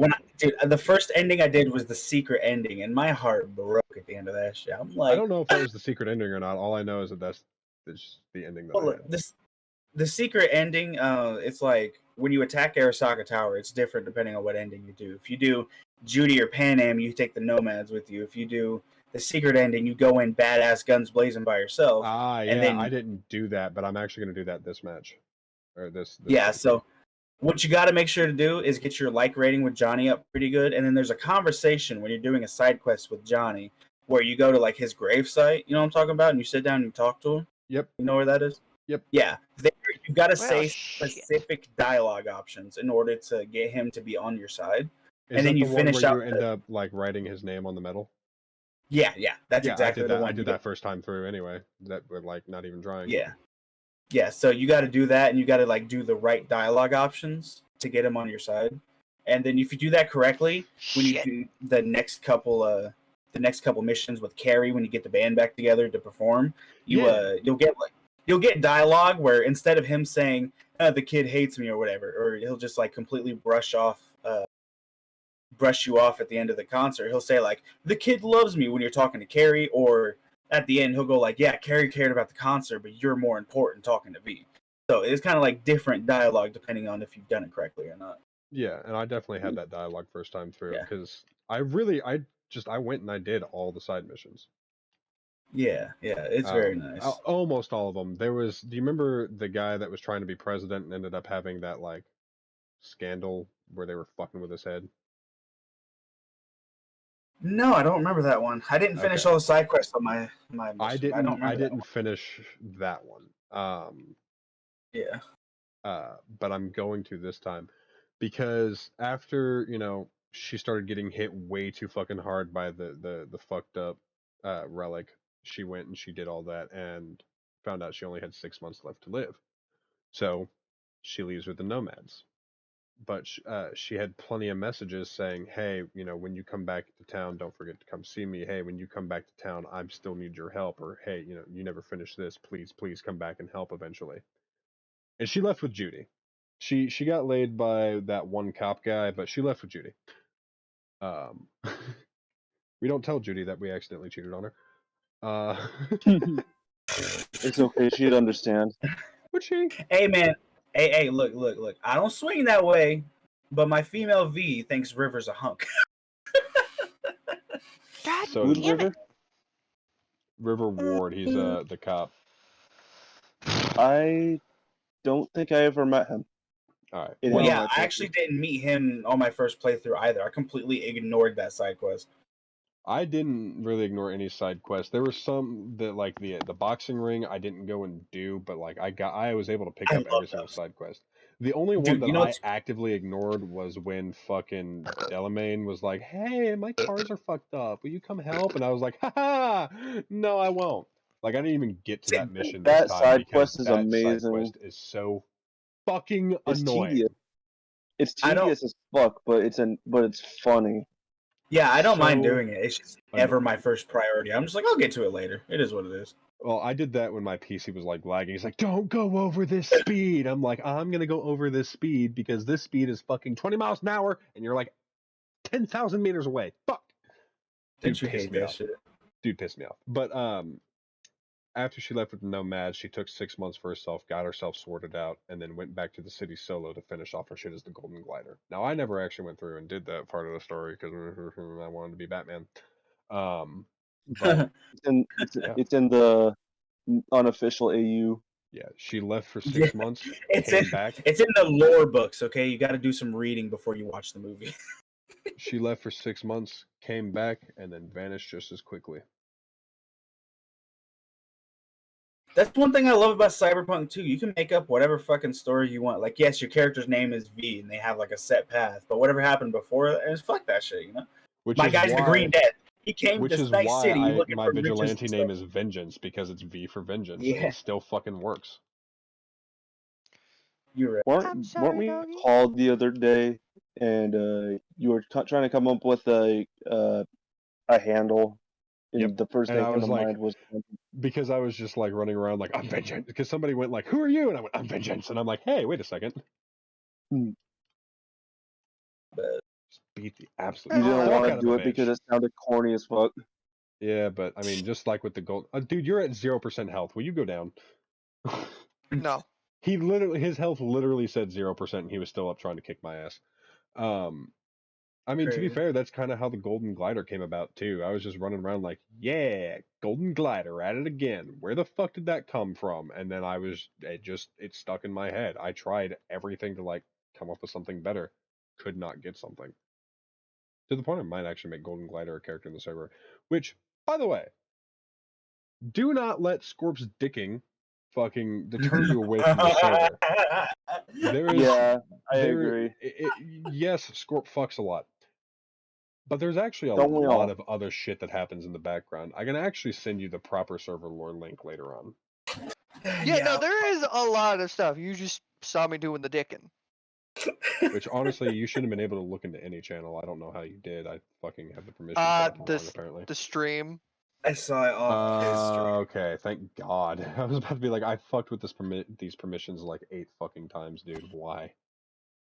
The first ending I did was the secret ending, and my heart broke at the end of that shit. I'm like, I don't know if that was the secret ending or not. All I know is that that's the ending that I well, had. the secret ending. It's like when you attack Arasaka Tower, it's different depending on what ending you do. If you do Judy or Pan Am, you take the nomads with you. If you do the secret ending, you go in badass guns blazing by yourself. Yeah, and then, I didn't do that, but I'm actually going to do that this match. Or this yeah, week. so what you got to make sure to do is get your like rating with Johnny up pretty good, and then there's a conversation when you're doing a side quest with Johnny where you go to like his gravesite, you know what I'm talking about, and you sit down and you talk to him. Yep. You know where that is? Yep. Yeah. You've got to Well, say shit. specific dialogue options in order to get him to be on your side. Is and then that you the one finish where out you end up like writing his name on the medal? Yeah, that's Yeah, exactly the one. I did that first time through anyway. That with like not even trying. Yeah. So you got to do that, and you got to like do the right dialogue options to get him on your side. And then if you do that correctly, when you do the next couple missions with Carrie, when you get the band back together to perform, you'll get dialogue where instead of him saying the kid hates me or whatever, or he'll just like completely brush you off at the end of the concert, he'll say like, the kid loves me when you're talking to Carrie, or at the end he'll go like, yeah, Carrie cared about the concert, but you're more important talking to V. So it's kind of like different dialogue depending on if you've done it correctly or not. Yeah, and I definitely had that dialogue first time through Yeah. because I went and I did all the side missions. Yeah, it's very nice. Almost all of them. Do you remember the guy that was trying to be president and ended up having that like scandal where they were fucking with his head? No, I don't remember that one. I didn't finish all the side quests on my mission. I didn't that finish that one. Yeah. But I'm going to this time because after, she started getting hit way too fucking hard by the fucked up relic, she went and she did all that and found out she only had 6 months left to live. So she leaves with the nomads. But she had plenty of messages saying, hey, when you come back to town, don't forget to come see me. Hey, when you come back to town, I still need your help. Or, hey, you never finished this. Please come back and help eventually. And she left with Judy. She got laid by that one cop guy, but she left with Judy. We don't tell Judy that we accidentally cheated on her. It's okay. She'd understand. Would she? Hey, man. Hey, look. I don't swing that way, but my female V thinks River's a hunk. God So damn River? it. River Ward, he's the cop. I don't think I ever met him. All right. Well, yeah, I actually didn't meet him on my first playthrough either. I completely ignored that side quest. I didn't really ignore any side quests. There were some that like the boxing ring I didn't go and do, but like I was able to pick up every single side quest. The only one that I actively ignored was when fucking Delamain was like, "Hey, my cars are fucked up. Will you come help?" And I was like, "Ha, no, I won't." Like I didn't even get to that mission. That this time side because quest is that amazing. Side quest is so fucking It's annoying. tedious. It's tedious as fuck, but it's funny. Yeah, I don't mind doing it. It's just never my first priority. I'm just like, I'll get to it later. It is what it is. Well, I did that when my PC was like lagging. He's like, "Don't go over this speed." I'm like, "I'm gonna go over this speed because this speed is fucking 20 miles an hour, and you're like 10,000 meters away." Fuck. Don't you hate that shit? Dude pissed me off. But after she left with the Nomads, she took 6 months for herself, got herself sorted out, and then went back to the city solo to finish off her shit as the Golden Glider. Now, I never actually went through and did that part of the story because I wanted to be Batman. But yeah, It's in the unofficial AU. yeah, she left for Yeah, 6 months, it's came in back. it's in the lore books. Okay, you got to do some reading before you watch the movie. She left for 6 months, came back, and then vanished just as quickly. That's one thing I love about Cyberpunk too. You can make up whatever fucking story you want. Like, yes, your character's name is V, and they have like a set path. But whatever happened before, and fuck that shit. You know, Which my is guy's the why, Green Death. He came to which this is nice why city looking my for riches vigilante and name stuff. is Vengeance, because it's V for Vengeance, and Yeah, it still fucking works. you're right. Weren't I'm weren't sorry, we doggy. called the other day, and you were trying to come up with a handle, and Yep. the first And thing I came was to like, mind was because I was just like running around like, "I'm Vengeance," because somebody went like, "Who are you?" And I went, "I'm Vengeance," and I'm like, "Hey, wait a second." But Just beat the absolute you didn't fuck want out to of do a it because bitch. it sounded corny as fuck. Yeah, but I mean, just like with the gold, dude, you're at 0% health. Will you go down? No. His health literally said 0%, and he was still up trying to kick my ass. I mean, to be crazy. fair, that's kind of how the Golden Glider came about too. I was just running around like, "Yeah, Golden Glider, at it again. Where the fuck did that come from?" And then it stuck in my head. I tried everything to like come up with something better, could not get something. To the point I might actually make Golden Glider a character in the server. Which, by the way, do not let Scorp's dicking fucking deter you away from the server. There is Yeah, I there agree. yes, Scorp fucks a lot. But there's actually a Don't we lot all? of other shit that happens in the background. I can actually send you the proper server lore link later on. Yeah, no, there is a lot of stuff. You just saw me doing the dickin'. Which honestly, you shouldn't have been able to look into any channel. I don't know how you did. I fucking had the permission set up wrong apparently. The stream. I saw it off his stream. Okay, thank God. I was about to be like, I fucked with these permissions like 8 fucking times, dude. Why?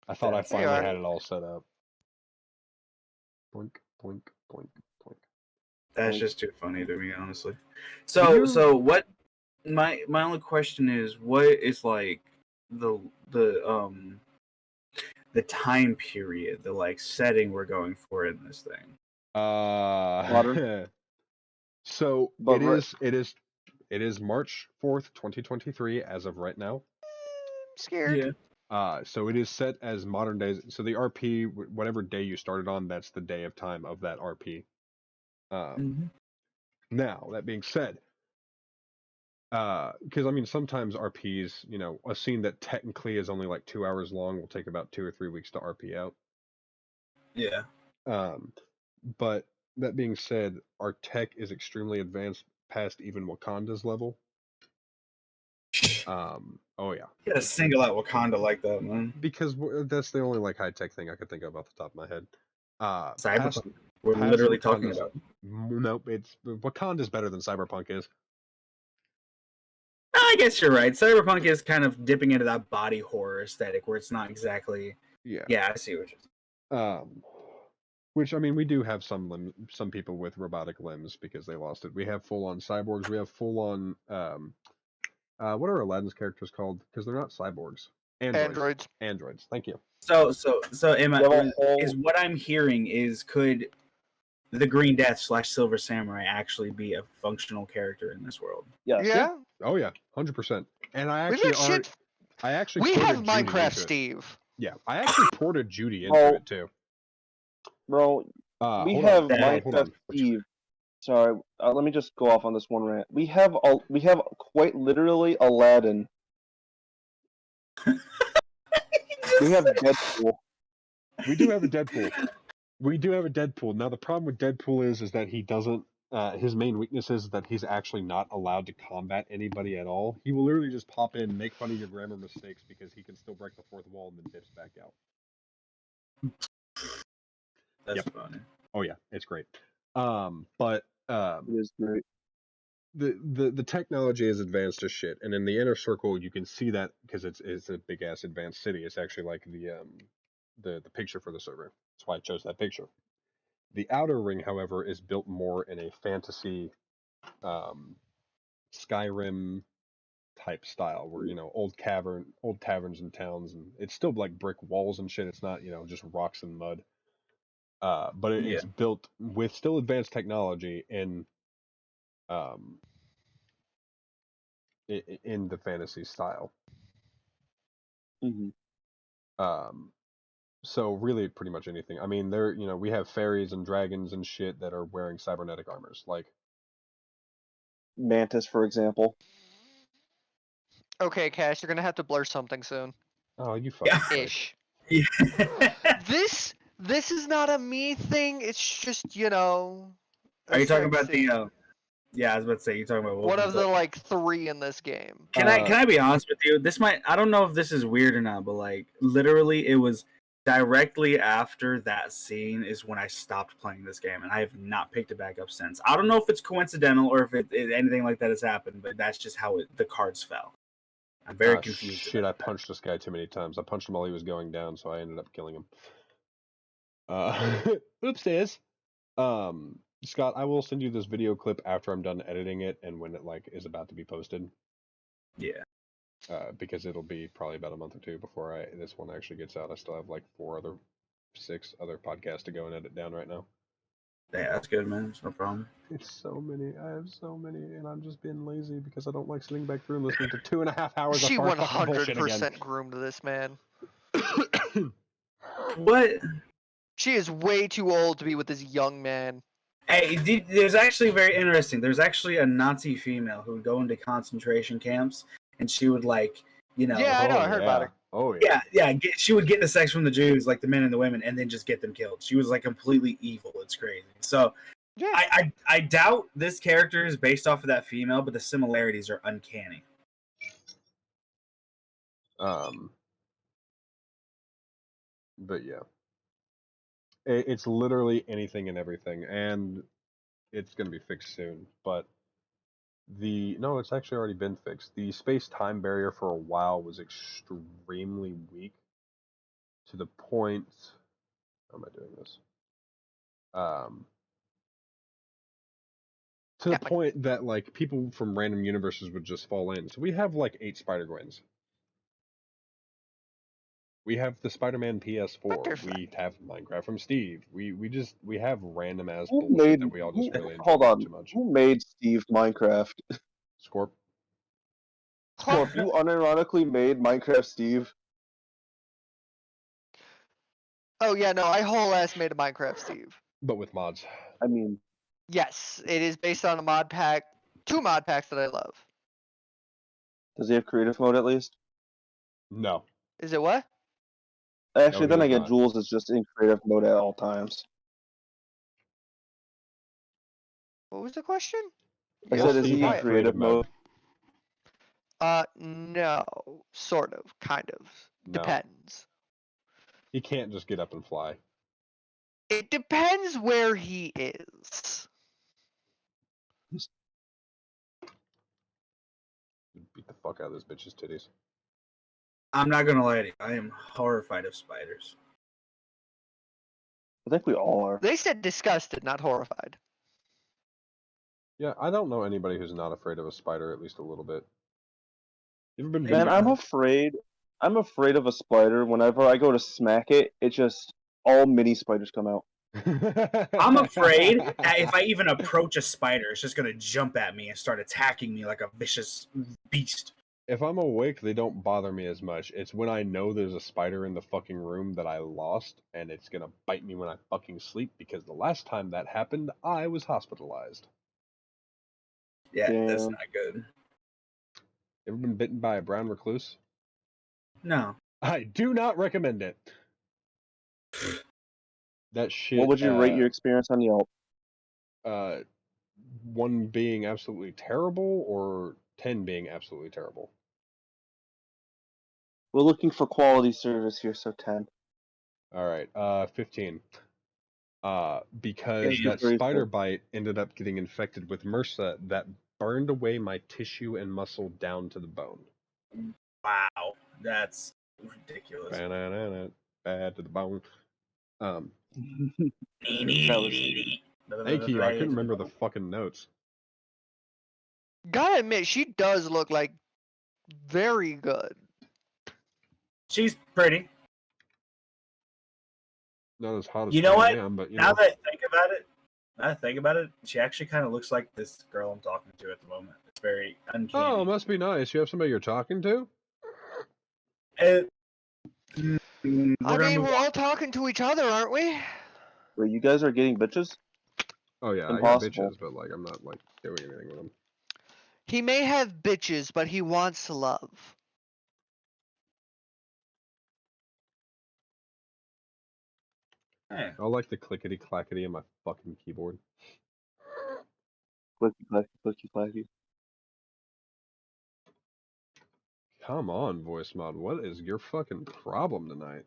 I thought I That's There you finally are. had it all set up. Boink, boink, boink, boink. That's Boink. just too funny to me, honestly. you- So what? My only question is, what is like the time period, the like setting we're going for in this thing? Modern. So But it is March 4th, 2023 as of right now. I'm scared. So it is set as modern days. So the RP, whatever day you started on, that's the day of time of that RP. Now, that being said, because I mean, sometimes RPs, you know, a scene that technically is only like 2 hours long will take about 2 or 3 weeks to RP out. Yeah. But that being said, our tech is extremely advanced past even Wakanda's level. Oh yeah. You gotta single out Wakanda like that, man. Because that's the only like high tech thing I could think of off the top of my head. Cyberpunk. We're past literally talking Wakanda's- about. Nope, it's Wakanda's better than Cyberpunk is. I guess you're right. Cyberpunk is kind of dipping into that body horror aesthetic where it's not exactly. Yeah. Yeah, I see what you're saying. Which I mean, we do have some people with robotic limbs because they lost it. We have full on cyborgs. We have full on what are Aladdin's characters called? Because they're not cyborgs. Androids. Androids. Thank you. So am I, You have a whole- is what I'm hearing is could the Green Death / Silver Samurai actually be a functional character in this world? yes. Yeah. Oh yeah, 100%. And I We actually make shit. I actually We have ported Judy Minecraft into it. Steve. Yeah, I actually ported Judy into Oh. it too. Bro, we hold have on, Minecraft Steve. Sorry, let me just go off on this one rant. We have quite literally Aladdin. We have Deadpool. We do have a Deadpool. We do have a Deadpool. Now the problem with Deadpool is that he doesn't. His main weakness is that he's actually not allowed to combat anybody at all. He will literally just pop in, make fun of your grammar mistakes because he can still break the fourth wall and then dips back out. That's funny. Oh yeah, it's great. But It is great. the technology is advanced as shit, and in the inner circle you can see that because it's a big ass advanced city. It's actually like the picture for the server. That's why I chose that picture. The outer ring, however, is built more in a fantasy, Skyrim type style, where old taverns and towns, and it's still like brick walls and shit. It's not just rocks and mud. But it's built with still advanced technology um in the fantasy style. Mm-hmm. So really, pretty much anything. I mean, we have fairies and dragons and shit that are wearing cybernetic armors. Like, Mantis, for example. Okay, Cash, you're gonna have to blur something soon. oh, you fucking prick. Ish. Yeah. This is not a me thing. It's just a Are you talking about scene. the? Yeah, I was about to say you're talking about One of the Wolfenstein. like 3 in this game. Can I be honest with you? I don't know if this is weird or not, but like literally, it was directly after that scene is when I stopped playing this game, and I have not picked it back up since. I don't know if it's coincidental or if anything like that has happened, but that's just how the cards fell. I'm very confused. Shit, I about that. punched this guy too many times. I punched him while he was going down, so I ended up killing him. Oopsies. Scott, I will send you this video clip after I'm done editing it and when it is about to be posted. Yeah. Because it'll be probably about a month or two before this one actually gets out. I still have like 6 other podcasts to go and edit down right now. Yeah, that's good, man. It's no problem. It's so many. I have so many, and I'm just being lazy because I don't like sitting back through and listening to 2.5 hours of She fucking bullshit 100% groomed this man. again. What? She is way too old to be with this young man. Hey, there's actually very interesting. There's actually a Nazi female who would go into concentration camps, and she would Yeah, I know. I heard about her. Oh yeah. She would get the sex from the Jews, like the men and the women, and then just get them killed. She was like completely evil. It's crazy. So Yeah. I doubt this character is based off of that female, but the similarities are uncanny. But yeah, it's literally anything and everything, and it's gonna be fixed soon. But no, it's actually already been fixed. The space-time barrier for a while was extremely weak, to the point. How am I doing this? To the point that people from random universes would just fall in. So we have 8 Spider-Gwens. We have the Spider-Man PS4. We have Minecraft from Steve. We have random ass bullshit that we all just really enjoy Hold on. too much. Who made Steve Minecraft? Scorp. Scorp, you unironically made Minecraft Steve? Oh yeah, no, I whole ass made a Minecraft Steve. But with mods. I mean, yes, it is based on a mod pack, 2 mod packs that I love. does he have creative mode at least? No. Is it what? Actually, No, then he I does get not. Jules is just in creative mode at all times. What was the question? I You said, also is he in quiet. creative mode? No, sort of, kind of. No. Depends. He can't just get up and fly. It depends where he is. Beat the fuck out of this bitch's titties. I'm not gonna lie to you. I am horrified of spiders. I think we all are. They said disgusted, not horrified. Yeah, I don't know anybody who's not afraid of a spider at least a little bit. You ever been Man, bitten? I'm afraid of a spider. Whenever I go to smack it, it just all mini spiders come out. I'm afraid that if I even approach a spider, it's just gonna jump at me and start attacking me like a vicious beast. If I'm awake, they don't bother me as much. It's when I know there's a spider in the fucking room that I lost, and it's gonna bite me when I fucking sleep, because the last time that happened, I was hospitalized. Yeah, Damn. that's not good. Ever been bitten by a brown recluse? No. I do not recommend it. That shit. What would you rate your experience on Yelp? 1 being absolutely terrible, or 10 being absolutely terrible? We're looking for quality service here, so 10. All right, 15. Because Yeah, that very spider fair. bite ended up getting infected with MRSA that burned away my tissue and muscle down to the bone. Wow, that's ridiculous. Ba-na-na-na, bad to the bone. Thank you. I couldn't remember the fucking notes. Gotta admit, she does look like very good. She's pretty. Not as hot as You know what? I am, but Now that I think about it, she actually kind of looks like this girl I'm talking to at the moment. It's very uncanny. Oh, must be nice. You have somebody you're talking to? I mean, we're all talking to each other, aren't we? Wait, you guys are getting bitches? Oh yeah, Impossible. I got bitches, but like I'm not like doing anything with them. He may have bitches, but he wants love. Hey. I like the clickety clackety in my fucking keyboard. Clicky clacky, clicky clacky. Come on, voice mod. What is your fucking problem tonight?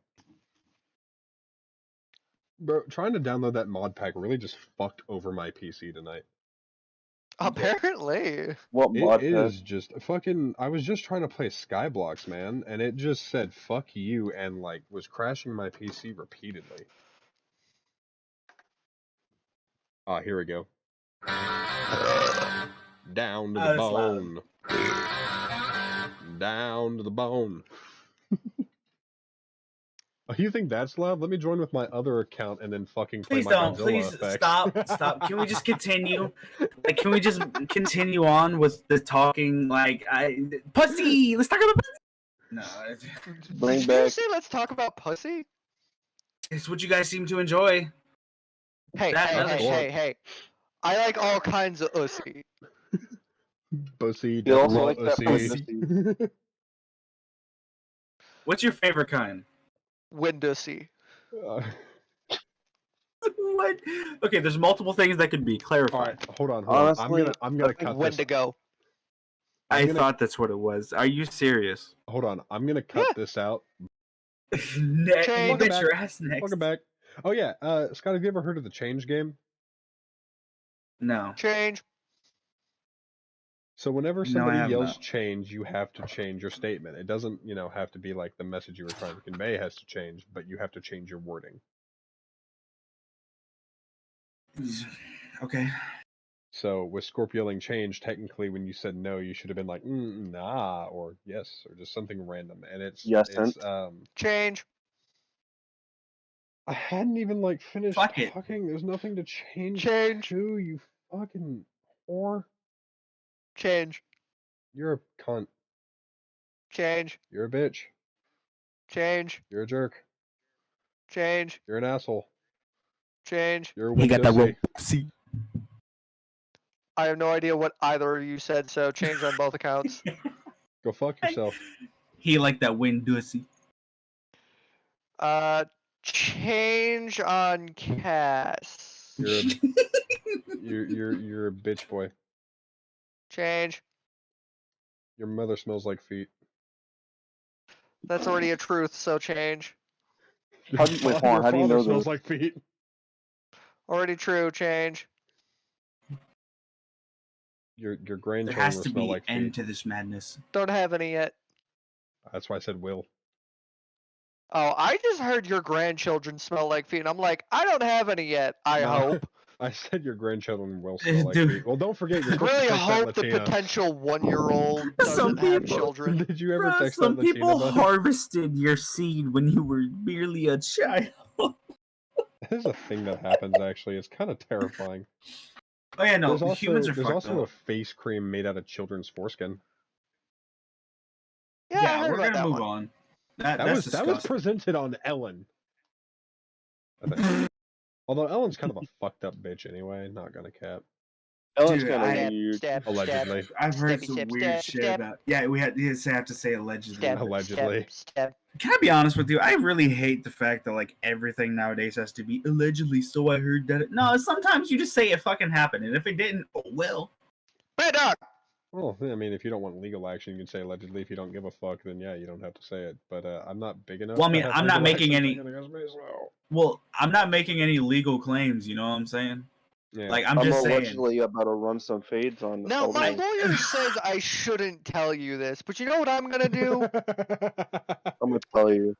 Bro, trying to download that mod pack really just fucked over my PC tonight. Apparently. What mod It pack? is just fucking. I was just trying to play Skyblocks, man, and it just said "fuck you" and like was crashing my PC repeatedly. Ah, here we go. Down to the that's loud. bone. Down to the bone. Oh, you think that's loud? Let me join with my other account and then fucking play Please my don't. Godzilla Please effects. stop. Can we just continue? Like, can we just continue on with the talking? Like, pussy. Let's talk about pussy. No, Bring Did back- you say let's talk about pussy? it's what you guys seem to enjoy. Hey, That hey, other hey, shit. hey, hey. I like all kinds of pussy. Pussy, You also double like that pussy. What's your favorite kind? Windussy. What? Okay, there's multiple things that could be. Clarify. All right, hold on. Honestly, I'm gonna I think cut this. Wendigo. I I'm gonna- thought that's what it was. Are you serious? Hold on, I'm gonna cut Yeah. this out. Next, Change. you bet Welcome your back. ass next. Welcome back. Oh yeah, Scott, have you ever heard of the change game? No. Change. So whenever No, I somebody have yells not. change, you have to change your statement. It doesn't, have to be like the message you were trying to convey has to change, but you have to change your wording. Okay. So with Scorpio yelling change, technically when you said no, you should have been like nah or yes or just something random. And it's Yes'nt. Change. I hadn't even like finished Fuck it. talking. There's nothing to change Change. to, you fucking whore. Change. You're a cunt. Change. You're a bitch. Change. You're a jerk. Change. You're an asshole. Change. You're a He got that Windowsy. See. I have no idea what either of you said, so change on both accounts. Go fuck yourself. He like that Windussy. Change on Cass. You're a bitch boy. Change. Your mother smells like feet. That's already a truth, so change. How do you- wait, hold on, Your how do you father know smells this? like feet. Already true, change. Your There grandchildren has will to smell be like end feet. to this madness. Don't have any yet. That's why I said will. Oh, I just heard your grandchildren smell like feet, and I'm like, I don't have any yet, I No. hope. I said your grandchildren will smell like Dude. feet. Well, don't forget you're I supposed really to text that hope the Latina. potential 1-year-old Some doesn't have people- children. Did you ever Bro, text some that Latina? people bud? harvested your seed when you were merely a child. That is a thing that happens. Actually, it's kind of terrifying. Oh yeah, no, there's humans are there's fucked also up. a face cream made out of children's foreskin. Yeah, I heard we're about gonna that move one. on. That's That was disgusting. presented on Ellen. I think. Although Ellen's kind of a fucked up bitch anyway. Not gonna cap. Ellen's Dude, kind of I- weird. Stab, Allegedly. I've heard Stabby, some stab, weird stab, shit stab. about. Yeah, we had to have to say allegedly. Stab, Allegedly. Stab. Can I be honest with you? I really hate the fact that like everything nowadays has to be allegedly. So I heard that. No, sometimes you just say it fucking happened, and if it didn't, oh well. Bad dog. Well, I mean, if you don't want legal action, you can say allegedly. If you don't give a fuck, then yeah, you don't have to say it. But I'm not big enough. Well, I to mean, have I'm not legal making action any- taken against me, so- Well, I'm not making any legal claims. You know what I'm saying? Yeah. Like I'm I'm just saying. allegedly about to run some fades on the Now, Elden my Ring. lawyer says I shouldn't tell you this, but you know what I'm gonna do? I'm gonna tell you.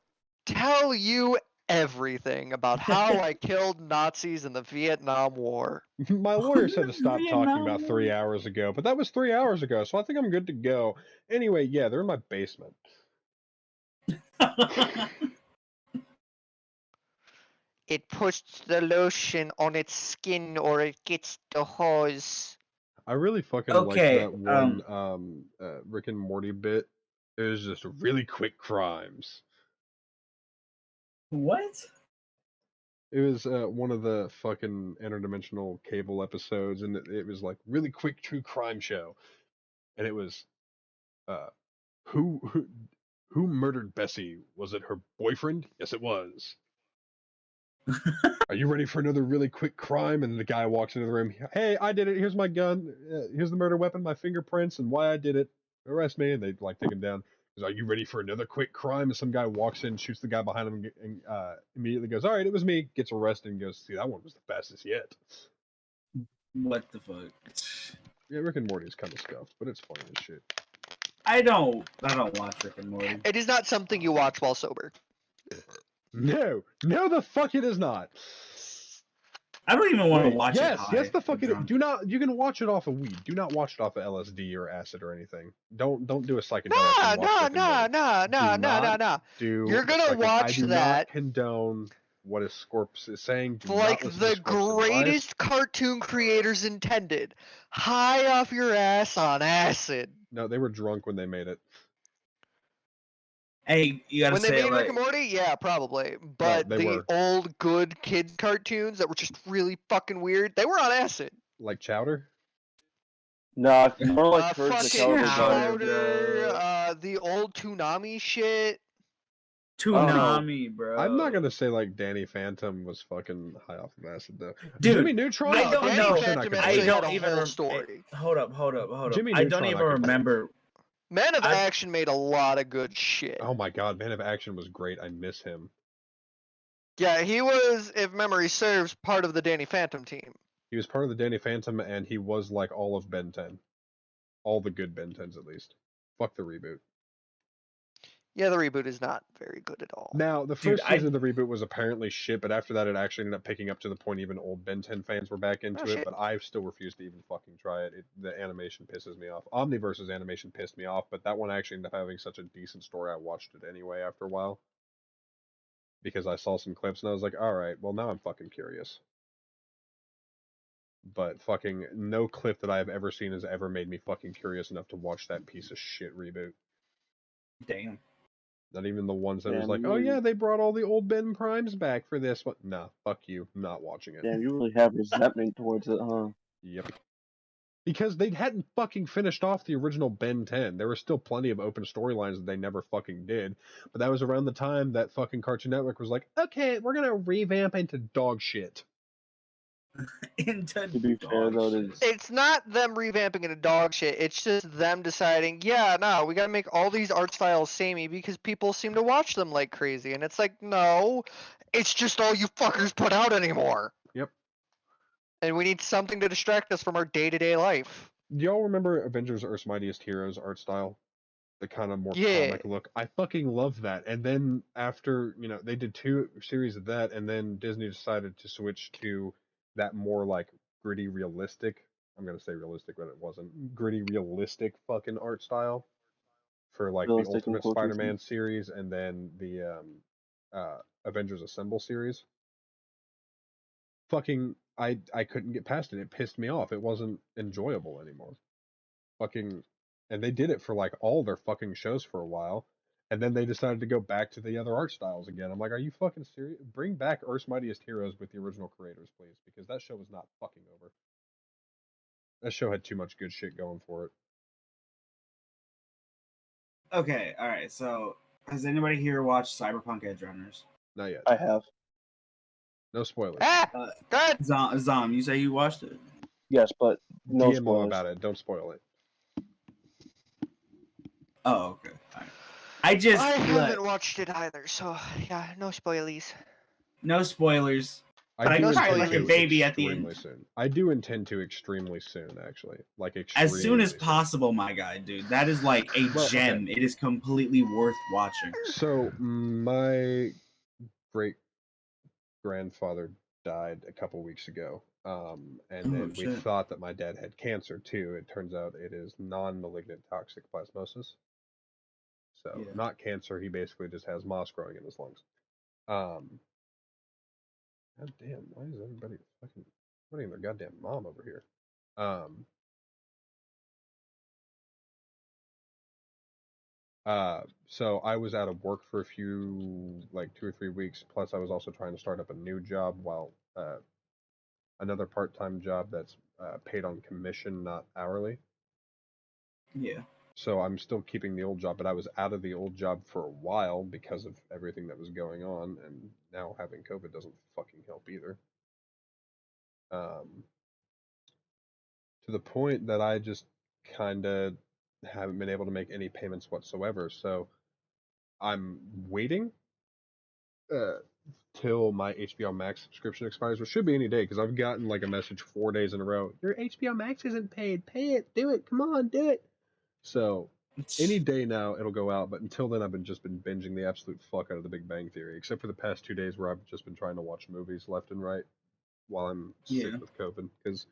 Tell you everything about how I killed Nazis in the Vietnam War. My lawyer said to stop talking about Vietnam. 3 hours ago, but that was 3 hours ago, so I think I'm good to go. Anyway, yeah, they're in my basement. It puts the lotion on its skin or it gets the hose. I really fucking Okay, liked that one Rick and Morty bit. It was just really quick crimes. What? It was one of the fucking interdimensional cable episodes, and it was like really quick true crime show, and it was uh, who who murdered Bessie? Was it her boyfriend? Yes, it was. Are you ready for another really quick crime? And the guy walks into the room. Hey, I did it. Here's my gun. Here's the murder weapon, my fingerprints, and why I did it. Arrest me. And they like take him down. Goes, are you ready for another quick crime? And some guy walks in, shoots the guy behind him, and immediately goes, all right, it was me. Gets arrested and goes, see, that one was the fastest yet. What the fuck? Yeah, Rick and Morty is kind of scuffed, but it's funny as shit. I don't watch Rick and Morty. It is not something you watch while sober. No, the fuck it is not. I don't even want to Wait, watch it. yes, the fuck or it. drunk. Do not. You can watch it off of weed. Do not watch it off of LSD or acid or anything. Don't do a psychedelic. Nah, and watch nah, Rick and nah, Morty. nah, Do nah, nah, nah, not nah. do You're a gonna psychedelic. watch I do that. not condone what is Scorps is saying. Do Like not listen the to Scorps' advice. greatest cartoon creators intended. High off your ass on acid. No, they were drunk when they made it. Hey, you gotta When they say made it Rick like and Morty, yeah, probably. But they the were. old good kids cartoons that were just really fucking weird, they were on acid. Like Chowder. Nah, more like Courage the Fucking Cowardly Dog. Chowder, the old Toonami shit. Toonami, bro. I'm not gonna say like Danny Phantom was fucking high off of acid though. Dude, Jimmy Neutron. I don't Danny know. Phantom I actually had don't a even whole story. Hold up. Jimmy I don't Neutron, even I could- remember. Man of Action made a lot of good shit. Oh my god, Man of Action was great. I miss him. Yeah, he was, if memory serves, part of the Danny Phantom team. He was part of the Danny Phantom, and he was like all of Ben 10. All the good Ben 10s, at least. Fuck the reboot. Yeah, the reboot is not very good at all. Now, the first season of the reboot was apparently shit, but after that it actually ended up picking up to the point even old Ben 10 fans were back into it, shit. but I still refuse to even fucking try it. The animation pisses me off. Omniverse's animation pissed me off, but that one actually ended up having such a decent story I watched it anyway after a while. Because I saw some clips and I was like, alright, well now I'm fucking curious. But fucking no clip that I have ever seen has ever made me fucking curious enough to watch that piece of shit reboot. Damn. Not even the ones that was Damn, like, oh yeah, they brought all the old Ben Primes back for this one. Nah, fuck you. I'm not watching it. Damn, you really have resentment towards it, huh? Yep. Because they hadn't fucking finished off the original Ben 10. There were still plenty of open storylines that they never fucking did. But that was around the time that fucking Cartoon Network was like, okay, we're gonna revamp into dog shit. Into To be fair, though, shit. It's not them revamping into dog shit. It's just them deciding, yeah, no, we gotta make all these art styles samey because people seem to watch them like crazy. And it's like, no, it's just all you fuckers put out anymore. Yep. And we need something to distract us from our day-to-day life. Do y'all remember Avengers Earth's Mightiest Heroes art style? The kind of more Yeah. comic look. I fucking love that. And then after, they did 2 series of that, and then Disney decided to switch to that more like gritty, realistic. I'm gonna say realistic, but it wasn't. Gritty, realistic fucking art style for like Realistic the in Ultimate quotation. Spider-Man series, and then the Avengers Assemble series. Fucking, I couldn't get past it. It pissed me off. It wasn't enjoyable anymore. Fucking, and they did it for like all their fucking shows for a while, and then they decided to go back to the other art styles again. I'm like, are you fucking serious? Bring back Earth's Mightiest Heroes with the original creators, please, because that show was not fucking over. That show had too much good shit going for it. Okay, all right. So, has anybody here watched Cyberpunk Edge Runners? Not yet. I have. No spoilers. Good. Zom, you say you watched it? Yes, but no DMO spoilers. about it. Don't spoil it. Oh, okay. All right. I haven't watched it either, so yeah, no spoilies. no spoilers. But I do cried intend like a to baby at the extremely end. soon. I do intend to extremely soon, actually. Like As soon as extremely soon. possible, my guy, dude. That is like a Well, okay. gem. It is completely worth watching. So my great grandfather died a couple weeks ago. And Oh, then we shit. thought that my dad had cancer too. It turns out it is non-malignant toxic plasmosis. So Yeah. not cancer. He basically just has moss growing in his lungs. God damn, why is everybody fucking putting their goddamn mom over here? So I was out of work for a few, like 2 or 3 weeks. Plus, I was also trying to start up a new job while another part-time job that's paid on commission, not hourly. Yeah. So I'm still keeping the old job, but I was out of the old job for a while because of everything that was going on, and now having COVID doesn't fucking help either. To the point that I just kind of haven't been able to make any payments whatsoever. So I'm waiting till my HBO Max subscription expires, which should be any day because I've gotten like a message 4 days in a row. Your HBO Max isn't paid. Pay it. Do it. Come on, do it. So any day now it'll go out, but until then I've just been binging the absolute fuck out of The Big Bang Theory, except for the past 2 days where I've just been trying to watch movies left and right while I'm sick Yeah. with COVID. Because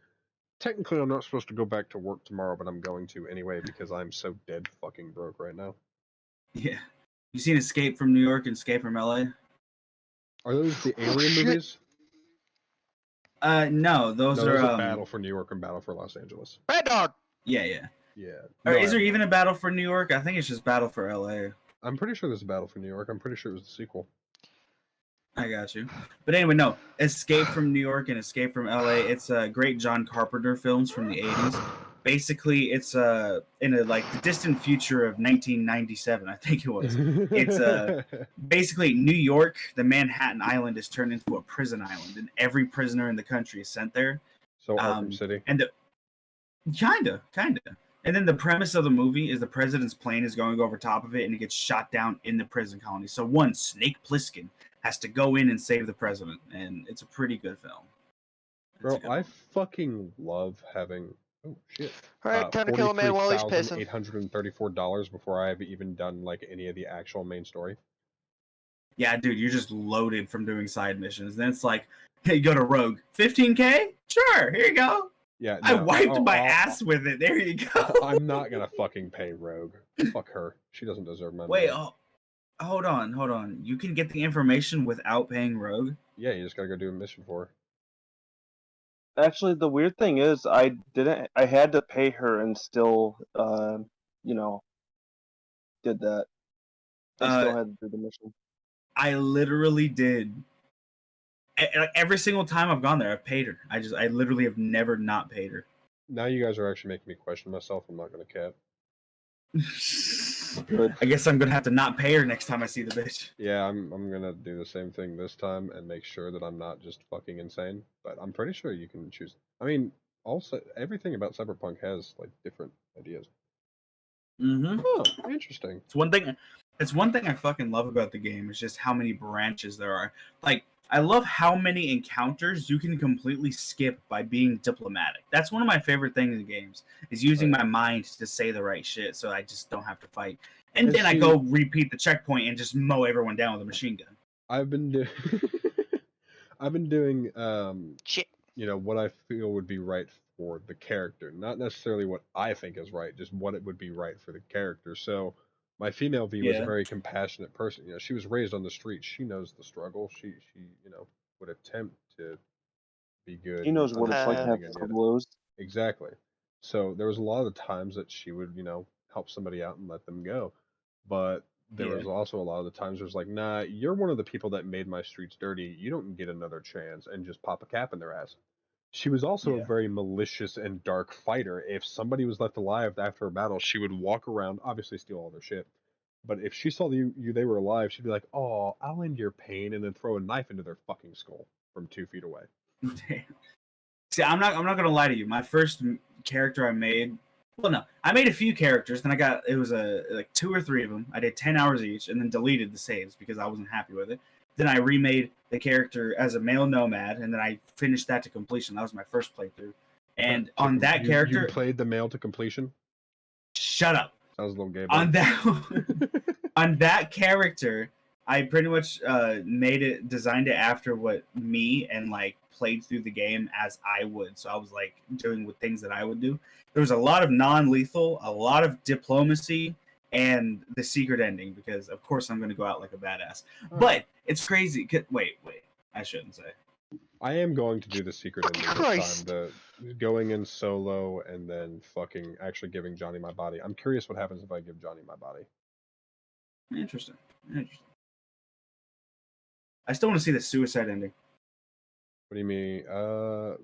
technically I'm not supposed to go back to work tomorrow, but I'm going to anyway because I'm so dead fucking broke right now. Yeah. You seen Escape from New York and Escape from LA? Are those the Alien shit. movies? No, those No, are those are Battle for New York and Battle for Los Angeles. Bad Dog. Yeah. Yeah. Or No, is there even a Battle for New York? I think it's just Battle for LA. I'm pretty sure there's a Battle for New York. I'm pretty sure it was the sequel. I got you. But anyway, no. Escape from New York and Escape from LA. It's great John Carpenter films from the 80s. Basically, it's in a like the distant future of 1997, I think it was. It's basically New York, the Manhattan Island is turned into a prison island, and every prisoner in the country is sent there. So Arkham City. And kinda. And then the premise of the movie is the president's plane is going over top of it, and it gets shot down in the prison colony. So one Snake Plissken has to go in and save the president, and it's a pretty good film. Bro, I fucking love having. Oh shit! All right, time to kill a man while he's pissing. $834 before I have even done like any of the actual main story. Yeah, dude, you're just loaded from doing side missions. Then it's like, hey, go to Rogue, 15K? Sure, here you go. Yeah, I wiped my ass with it. There you go. I'm not gonna fucking pay Rogue. Fuck her. She doesn't deserve my money. Wait, hold on. You can get the information without paying Rogue? Yeah, you just gotta go do a mission for her. Actually, the weird thing is, I had to pay her and still, did that. I still had to do the mission. I literally did. Every single time I've gone there, I've paid her. I literally have never not paid her. Now you guys are actually making me question myself. I'm not gonna cap. Good. I guess I'm gonna have to not pay her next time I see the bitch. Yeah, I'm gonna do the same thing this time and make sure that I'm not just fucking insane. But I'm pretty sure you can choose. I mean, also everything about Cyberpunk has like different ideas. Mm-hmm. Oh, interesting. It's one thing I fucking love about the game is just how many branches there are. Like, I love how many encounters you can completely skip by being diplomatic. That's one of my favorite things in games, is using my mind to say the right shit so I just don't have to fight. And then I go repeat the checkpoint and just mow everyone down with a machine gun. I've been doing Shit. What I feel would be right for the character, not necessarily what I think is right, just what it would be right for the character. So my female V was a very compassionate person. She was raised on the street. She knows the struggle. She would attempt to be good. She knows what it's like to have troubles. Exactly. So there was a lot of the times that she would, help somebody out and let them go. But there was also a lot of the times where it's like, nah, you're one of the people that made my streets dirty. You don't get another chance, and just pop a cap in their ass. She was also a very malicious and dark fighter. If somebody was left alive after a battle, she would walk around, obviously steal all their shit. But if she saw they were alive, she'd be like, "Oh, I'll end your pain," and then throw a knife into their fucking skull from 2 feet away. Damn. See, I'm not gonna lie to you. My first character I made, well, no, I made a few characters. Then it was like 2 or 3 of them. I did 10 hours each, and then deleted the saves because I wasn't happy with it. Then I remade the character as a male nomad, and then I finished that to completion. That was my first playthrough. And on that character, you played the male to completion. shut up. Sounds a little gay. On that on that character, I pretty much designed it after what me and like played through the game as I would. So I was like doing with things that I would do. There was a lot of non-lethal, a lot of diplomacy, and the secret ending because of course I'm going to go out like a badass. But it's crazy. Wait, I shouldn't say. I am going to do the secret ending this Christ. time. The going in solo and then fucking actually giving Johnny my body. I'm curious what happens if I give Johnny my body. Interesting. I still want to see the suicide ending. What do you mean?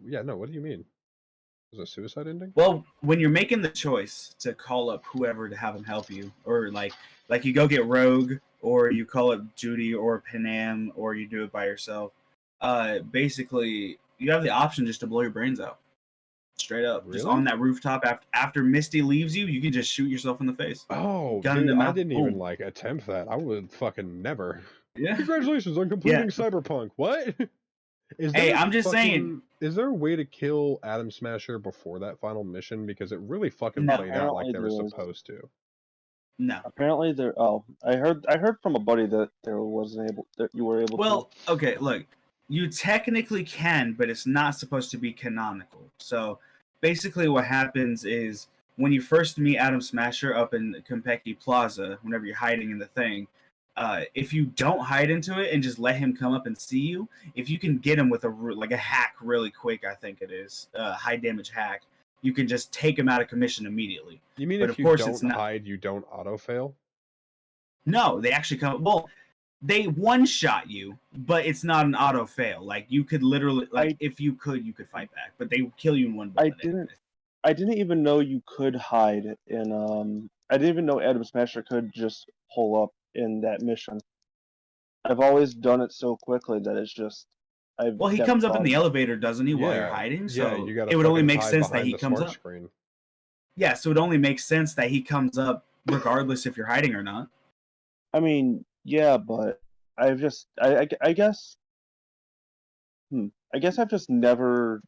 Yeah, no. What do you mean? Was it a suicide ending? Well, when you're making the choice to call up whoever to have him help you, or like you go get Rogue, or you call up Judy or Panam, or you do it by yourself. Basically, you have the option just to blow your brains out, straight up, just Really? on that rooftop. After Misty leaves you, you can just shoot yourself in the face. Oh, Gun in dude, the I mouth, didn't even boom. like attempt that. I would fucking never. Yeah. Congratulations on completing Cyberpunk. What? Hey, I'm just saying. Is there a way to kill Atom Smasher before that final mission? Because it really fucking No. played out like they were Apparently supposed to. No. Apparently there. Oh, I heard from a buddy that there wasn't able that you were able to. Well, okay, look, you technically can, but it's not supposed to be canonical. So basically, what happens is when you first meet Atom Smasher up in Konpeki Plaza, whenever you're hiding in the thing, if you don't hide into it and just let him come up and see you, if you can get him with a hack really quick, I think it is high damage hack, you can just take him out of commission immediately. You mean But if of you course it's don't not. hide, you don't auto fail? No, they actually come. Well, they one shot you, but it's not an auto fail. Like you could literally, if you could fight back, but they kill you in one bullet. I didn't even know you could hide in. I didn't even know Atom Smasher could just pull up in that mission. I've always done it so quickly that it's just. Well, he comes up in the elevator, doesn't he, while you're hiding? So you gotta it would only fucking make hide sense that behind he the comes smart up. screen. Yeah, so it only makes sense that he comes up regardless if you're hiding or not. I mean, yeah, but I've just. I guess. I guess I've just never.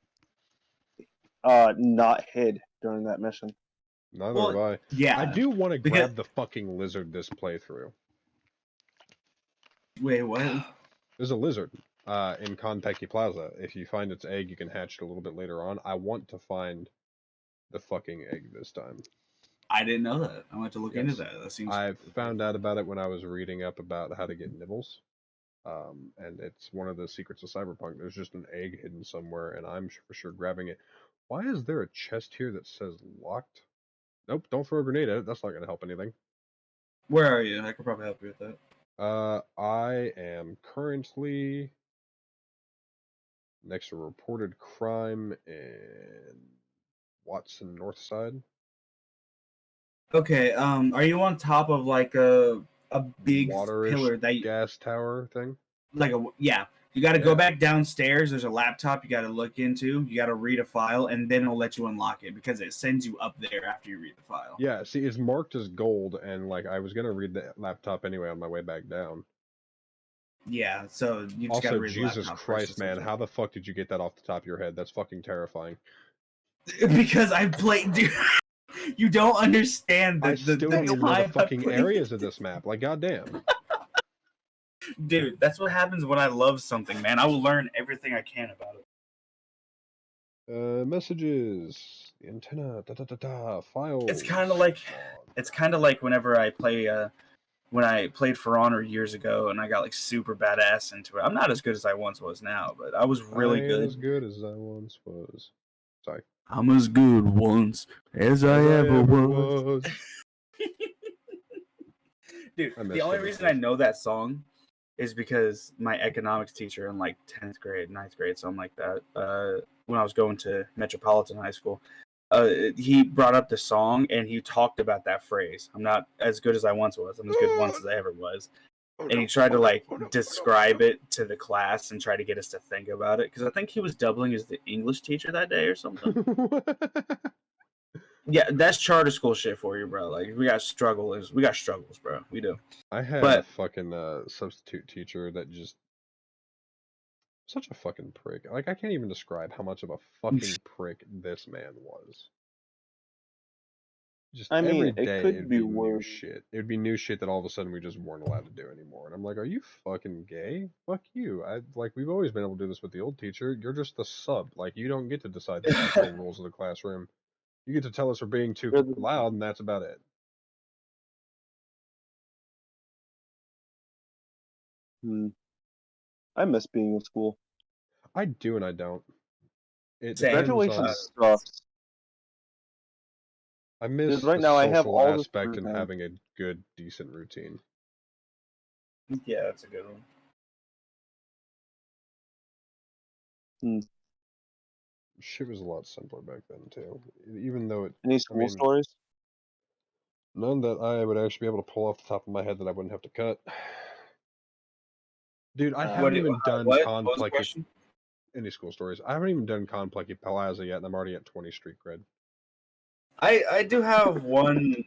Not hid during that mission. Neither have I. Yeah. I do want to grab the fucking lizard this playthrough. Wait, what? There's a lizard in Konpeki Plaza. If you find its egg, you can hatch it a little bit later on. I want to find the fucking egg this time. I didn't know that. I want to look into that. That seems. I found out about it when I was reading up about how to get nibbles. And it's one of the secrets of Cyberpunk. There's just an egg hidden somewhere, and I'm for sure grabbing it. Why is there a chest here that says locked? Nope, don't throw a grenade at it. That's not going to help anything. Where are you? I could probably help you with that. I am currently next to reported crime in Watson Northside. Okay, are you on top of like a big pillar that gas tower thing? You got to go back downstairs. There's a laptop you got to look into. You got to read a file, and then it'll let you unlock it because it sends you up there after you read the file. Yeah, see, it's marked as gold, and like I was gonna read the laptop anyway on my way back down. Yeah, so you just got to read the laptop. Jesus Christ, man, how the fuck did you get that off the top of your head? That's fucking terrifying. Because I played, dude. You don't understand I still don't even know the fucking areas of this map. Like, goddamn. Dude, that's what happens when I love something, man. I will learn everything I can about it. Messages, antenna, files. It's kind of like whenever I play, when I played For Honor years ago, and I got like super badass into it. I'm not as good as I once was now, but I was really good. As good as I once was. Sorry. I'm as good once as I ever was. Dude, the only reason I know that song is because my economics teacher in like 10th grade, 9th grade, something like that, when I was going to Metropolitan High School, he brought up the song and he talked about that phrase. I'm not as good as I once was. I'm as good once as I ever was. And he tried to like describe it to the class and try to get us to think about it. Because I think he was doubling as the English teacher that day or something. Yeah, that's charter school shit for you, bro. Like we got struggles, bro. We do. I had a fucking substitute teacher that just Such a fucking prick. Like, I can't even describe how much of a fucking prick this man was. Just I mean, every it day could it'd be be new worse. shit. It'd be new shit that all of a sudden we just weren't allowed to do anymore. And I'm like, are you fucking gay? Fuck you. We've always been able to do this with the old teacher. You're just the sub. Like, you don't get to decide the actual rules of the classroom. You get to tell us we're being too You're the- loud, and that's about it. I miss being in school. I do and I don't. It Same. depends Graduation on. sucks. I miss right the now I have social all this aspect free and time. having a good, decent routine. Yeah, that's a good one. Shit was a lot simpler back then too. Even though Any school stories? none that I would actually be able to pull off the top of my head that I wouldn't have to cut. Dude, I haven't even done what was the Complex question? any school stories. I haven't even done Complex Plaza yet, and I'm already at 20 street cred. I do have one.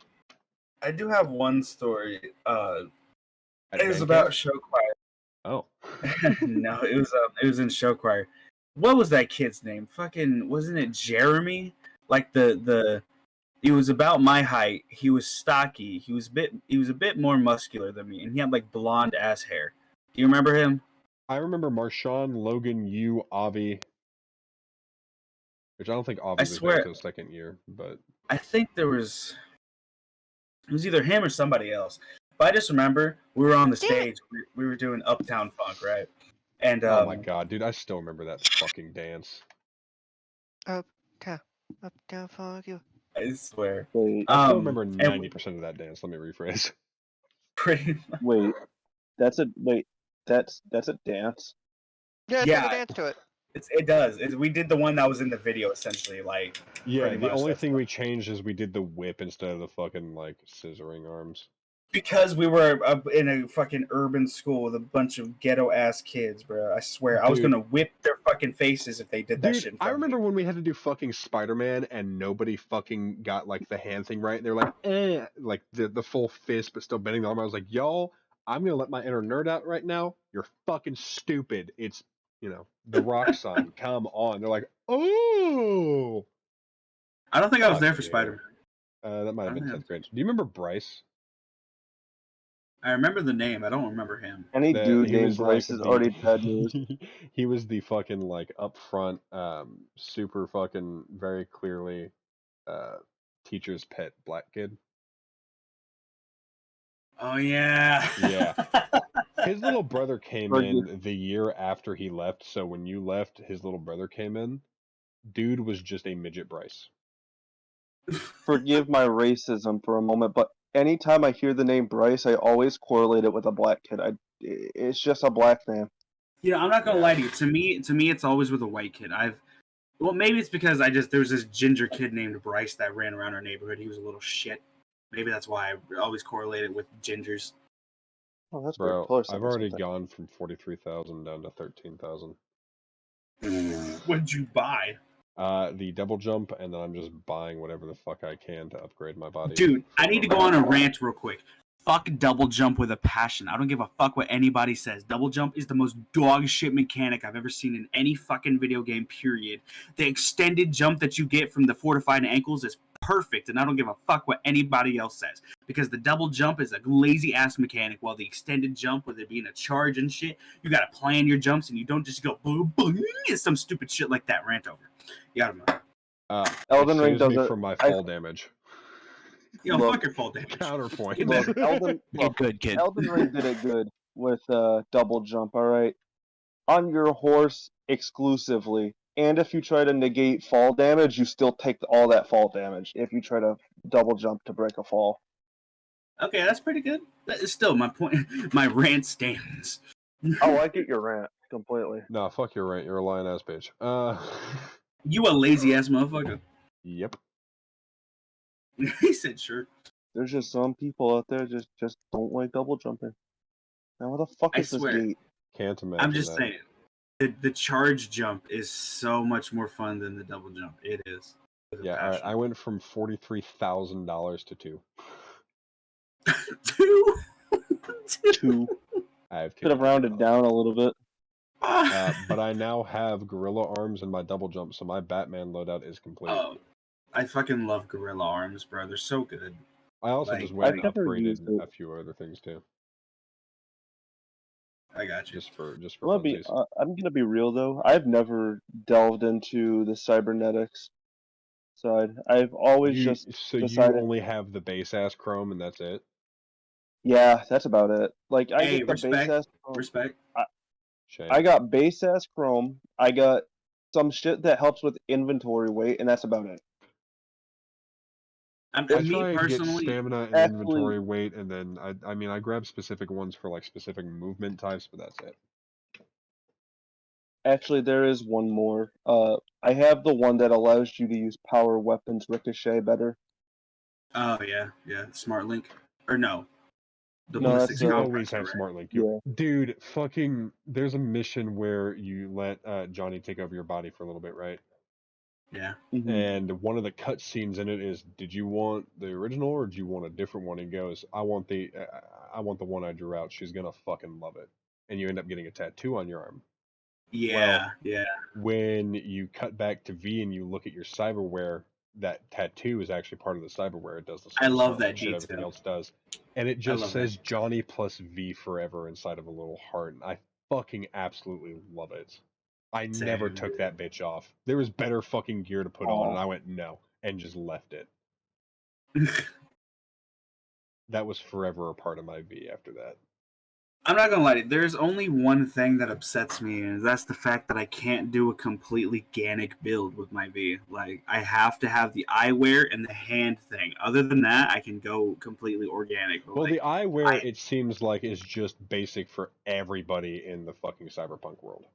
I do have one story. At It was band about camp? show choir. Oh. No, it was in show choir. What was that kid's name? Fucking wasn't it Jeremy? Like the he was about my height. He was stocky. He was a bit more muscular than me, and he had like blonde ass hair. Do you remember him? I remember Marshawn, Logan, you, Avi. Which I don't think Avi I was there swear, until second year, but I think it was either him or somebody else. But I just remember we were on the stage. We were doing Uptown Funk, right? And oh my god, dude, I still remember that fucking dance. Uptown funk you. I swear. Wait, I still remember and 90% of that dance. Let me rephrase. pretty much, wait. That's a dance. Yeah, it's like a dance to it. it does. We did the one that was in the video essentially, like Yeah, pretty the much. only That's thing we changed is we did the whip instead of the fucking, like, scissoring arms. because we were in a fucking urban school with a bunch of ghetto ass kids, bro. I swear, I was Dude. gonna whip their fucking faces if they did that Dude, shit in I front of me. remember when we had to do fucking Spider-Man and nobody fucking got, like, the hand thing right. They're like, eh, like, the full fist, but still bending the arm. I was like, y'all, I'm gonna let my inner nerd out right now. You're fucking stupid. It's, the rock sign. Come on. They're like, oh! I don't think I was Fuck there for yeah. Spider-Man. That might have I been don't 10th grade. Do you remember Bryce? I remember the name. I don't remember him. Any dude He named was Bryce like is already bad news. he was the fucking, like, up front, super fucking very clearly teacher's pet black kid. Oh yeah. Yeah. His little brother came Forgive- in the year after he left, so when you left, his little brother came in. Dude was just a midget Bryce. Forgive my racism for a moment, but anytime I hear the name Bryce, I always correlate it with a black kid. It's just a black name. You know, I'm not gonna Yeah. lie to you. To me, it's always with a white kid. Well, maybe it's because there was this ginger kid named Bryce that ran around our neighborhood. He was a little shit. Maybe that's why I always correlate it with gingers. Oh, that's Bro, weird. Color I've already gone from 43,000 down to 13,000. What'd you buy? The double jump, and then I'm just buying whatever the fuck I can to upgrade my body. Dude, I need to go on a rant real quick. Fuck double jump with a passion. I don't give a fuck what anybody says. Double jump is the most dog shit mechanic I've ever seen in any fucking video game, period. The extended jump that you get from the fortified ankles is perfect, and I don't give a fuck what anybody else says. Because the double jump is a lazy ass mechanic, while the extended jump, with it being a charge and shit, you gotta plan your jumps and you don't just go boom, boom, some stupid shit like that. Rant over. You gotta know. Elden Ring It saves me does it. from my fall damage. Yo, Look, fuck your fall damage. Counterpoint. Look, Good kid. Elden Ring did it good with double jump. All right, on your horse exclusively, and if you try to negate fall damage, you still take all that fall damage. If you try to double jump to break a fall. Okay, that's pretty good. That is still my point. My rant stands. Oh, I get your rant completely. Nah, fuck your rant. You're a lying ass bitch. You a lazy ass motherfucker. Yep. He said sure. There's just some people out there just don't like double jumping. Now, what the fuck I is this swear. gate? Can't imagine I'm just that. saying. The charge jump is so much more fun than the double jump. It is. With a Yeah, alright. passion. I went from $43,000 to 2. 2. 2. I have Could have rounded down a little bit. But I now have gorilla arms and my double jump, so my Batman loadout is complete. Oh, I fucking love gorilla arms, bro. They're so good. I also like, just went and I've never used upgraded it. a few other things too, I got you. just for I'm funsies. gonna be real though. I've never delved into the cybernetics side. I've always just So you decided, only have the base ass chrome and that's it? yeah, that's about it. Like I Hey, get the base respect, ass chrome. respect. Shame. I got base ass chrome. I got some shit that helps with inventory weight, and that's about it. I Me try and get personally, stamina and Actually, inventory weight, and then I mean I grab specific ones for like specific movement types, but that's it. actually, there is one more. I have the one that allows you to use power weapons ricochet better. oh yeah, Smart Link, or no, the No, ballistics that's You always compressor, have right? smart link. yeah. Dude, fucking there's a mission where you let Johnny take over your body for a little bit, right? Yeah. Hmm. And one of the cutscenes in it is, did you want the original or do you want a different one? He goes, I want the one I drew out. She's gonna fucking love it. And you end up getting a tattoo on your arm. Well, Yeah. when you cut back to V and you look at your cyberware, that tattoo is actually part of the cyberware. It does the I same love smart that link shit everything detail. else does. And it I just love that says detail. Johnny plus V forever inside of a little heart. And I fucking absolutely love it. I never Same, took dude. that bitch off. There was better fucking gear to put on, and Oh, I went no, and just left it. That was forever a part of my V after that. I'm not gonna lie to you, there's only one thing that upsets me, and that's the fact that I can't do a completelyGanic build with my V. Like, I have to have the eyewear and the hand thing. Other than that, I can go completely organic. But Well, like, the eyewear, it seems like, is just basic for everybody in the fucking cyberpunk world.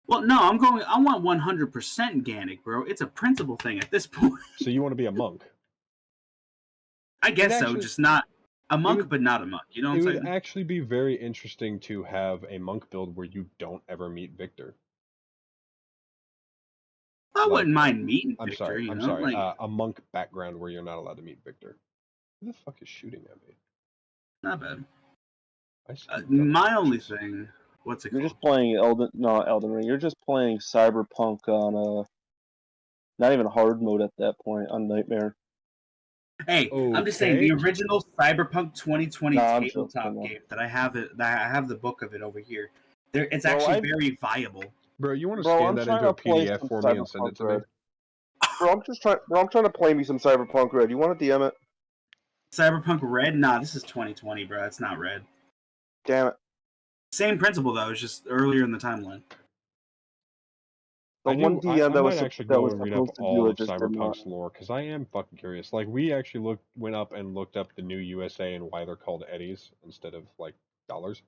well, no, I want 100%Ganic, bro. It's a principle thing at this point. So you want to be a monk? I guess so, actually- just not a monk, would- but not a monk. You know what It I'm would saying? actually be very interesting to have a monk build where you don't ever meet Victor. I Like, wouldn't mind meeting I'm Victor, sorry, you I'm know? sorry. Like, A monk background where you're not allowed to meet Victor. Who the fuck is shooting at me? not bad. I see My only thing, what's it you're called? just playing Elden Ring. You're just playing Cyberpunk on not even hard mode at that point on Nightmare. Hey, I'm just saying the Okay. original Cyberpunk 2020 Nah, I'm joking. tabletop game that I have the book of it over here. It's Bro, actually very viable. Bro, you want to Bro, scan I'm that trying into a to play PDF some for me and send Cyberpunk it to me? Red. Bro, I'm trying to play me some Cyberpunk Red. You want to DM it? Cyberpunk Red? Nah, this is 2020, bro. It's not Red. Damn it. Same principle though. It's just earlier in the timeline. The one DM I might actually that go was and read up supposed to do all it of just did not. Cyberpunk's lore because I am fucking curious. Like, we actually went up and looked up the new USA and why they're called eddies instead of like dollars.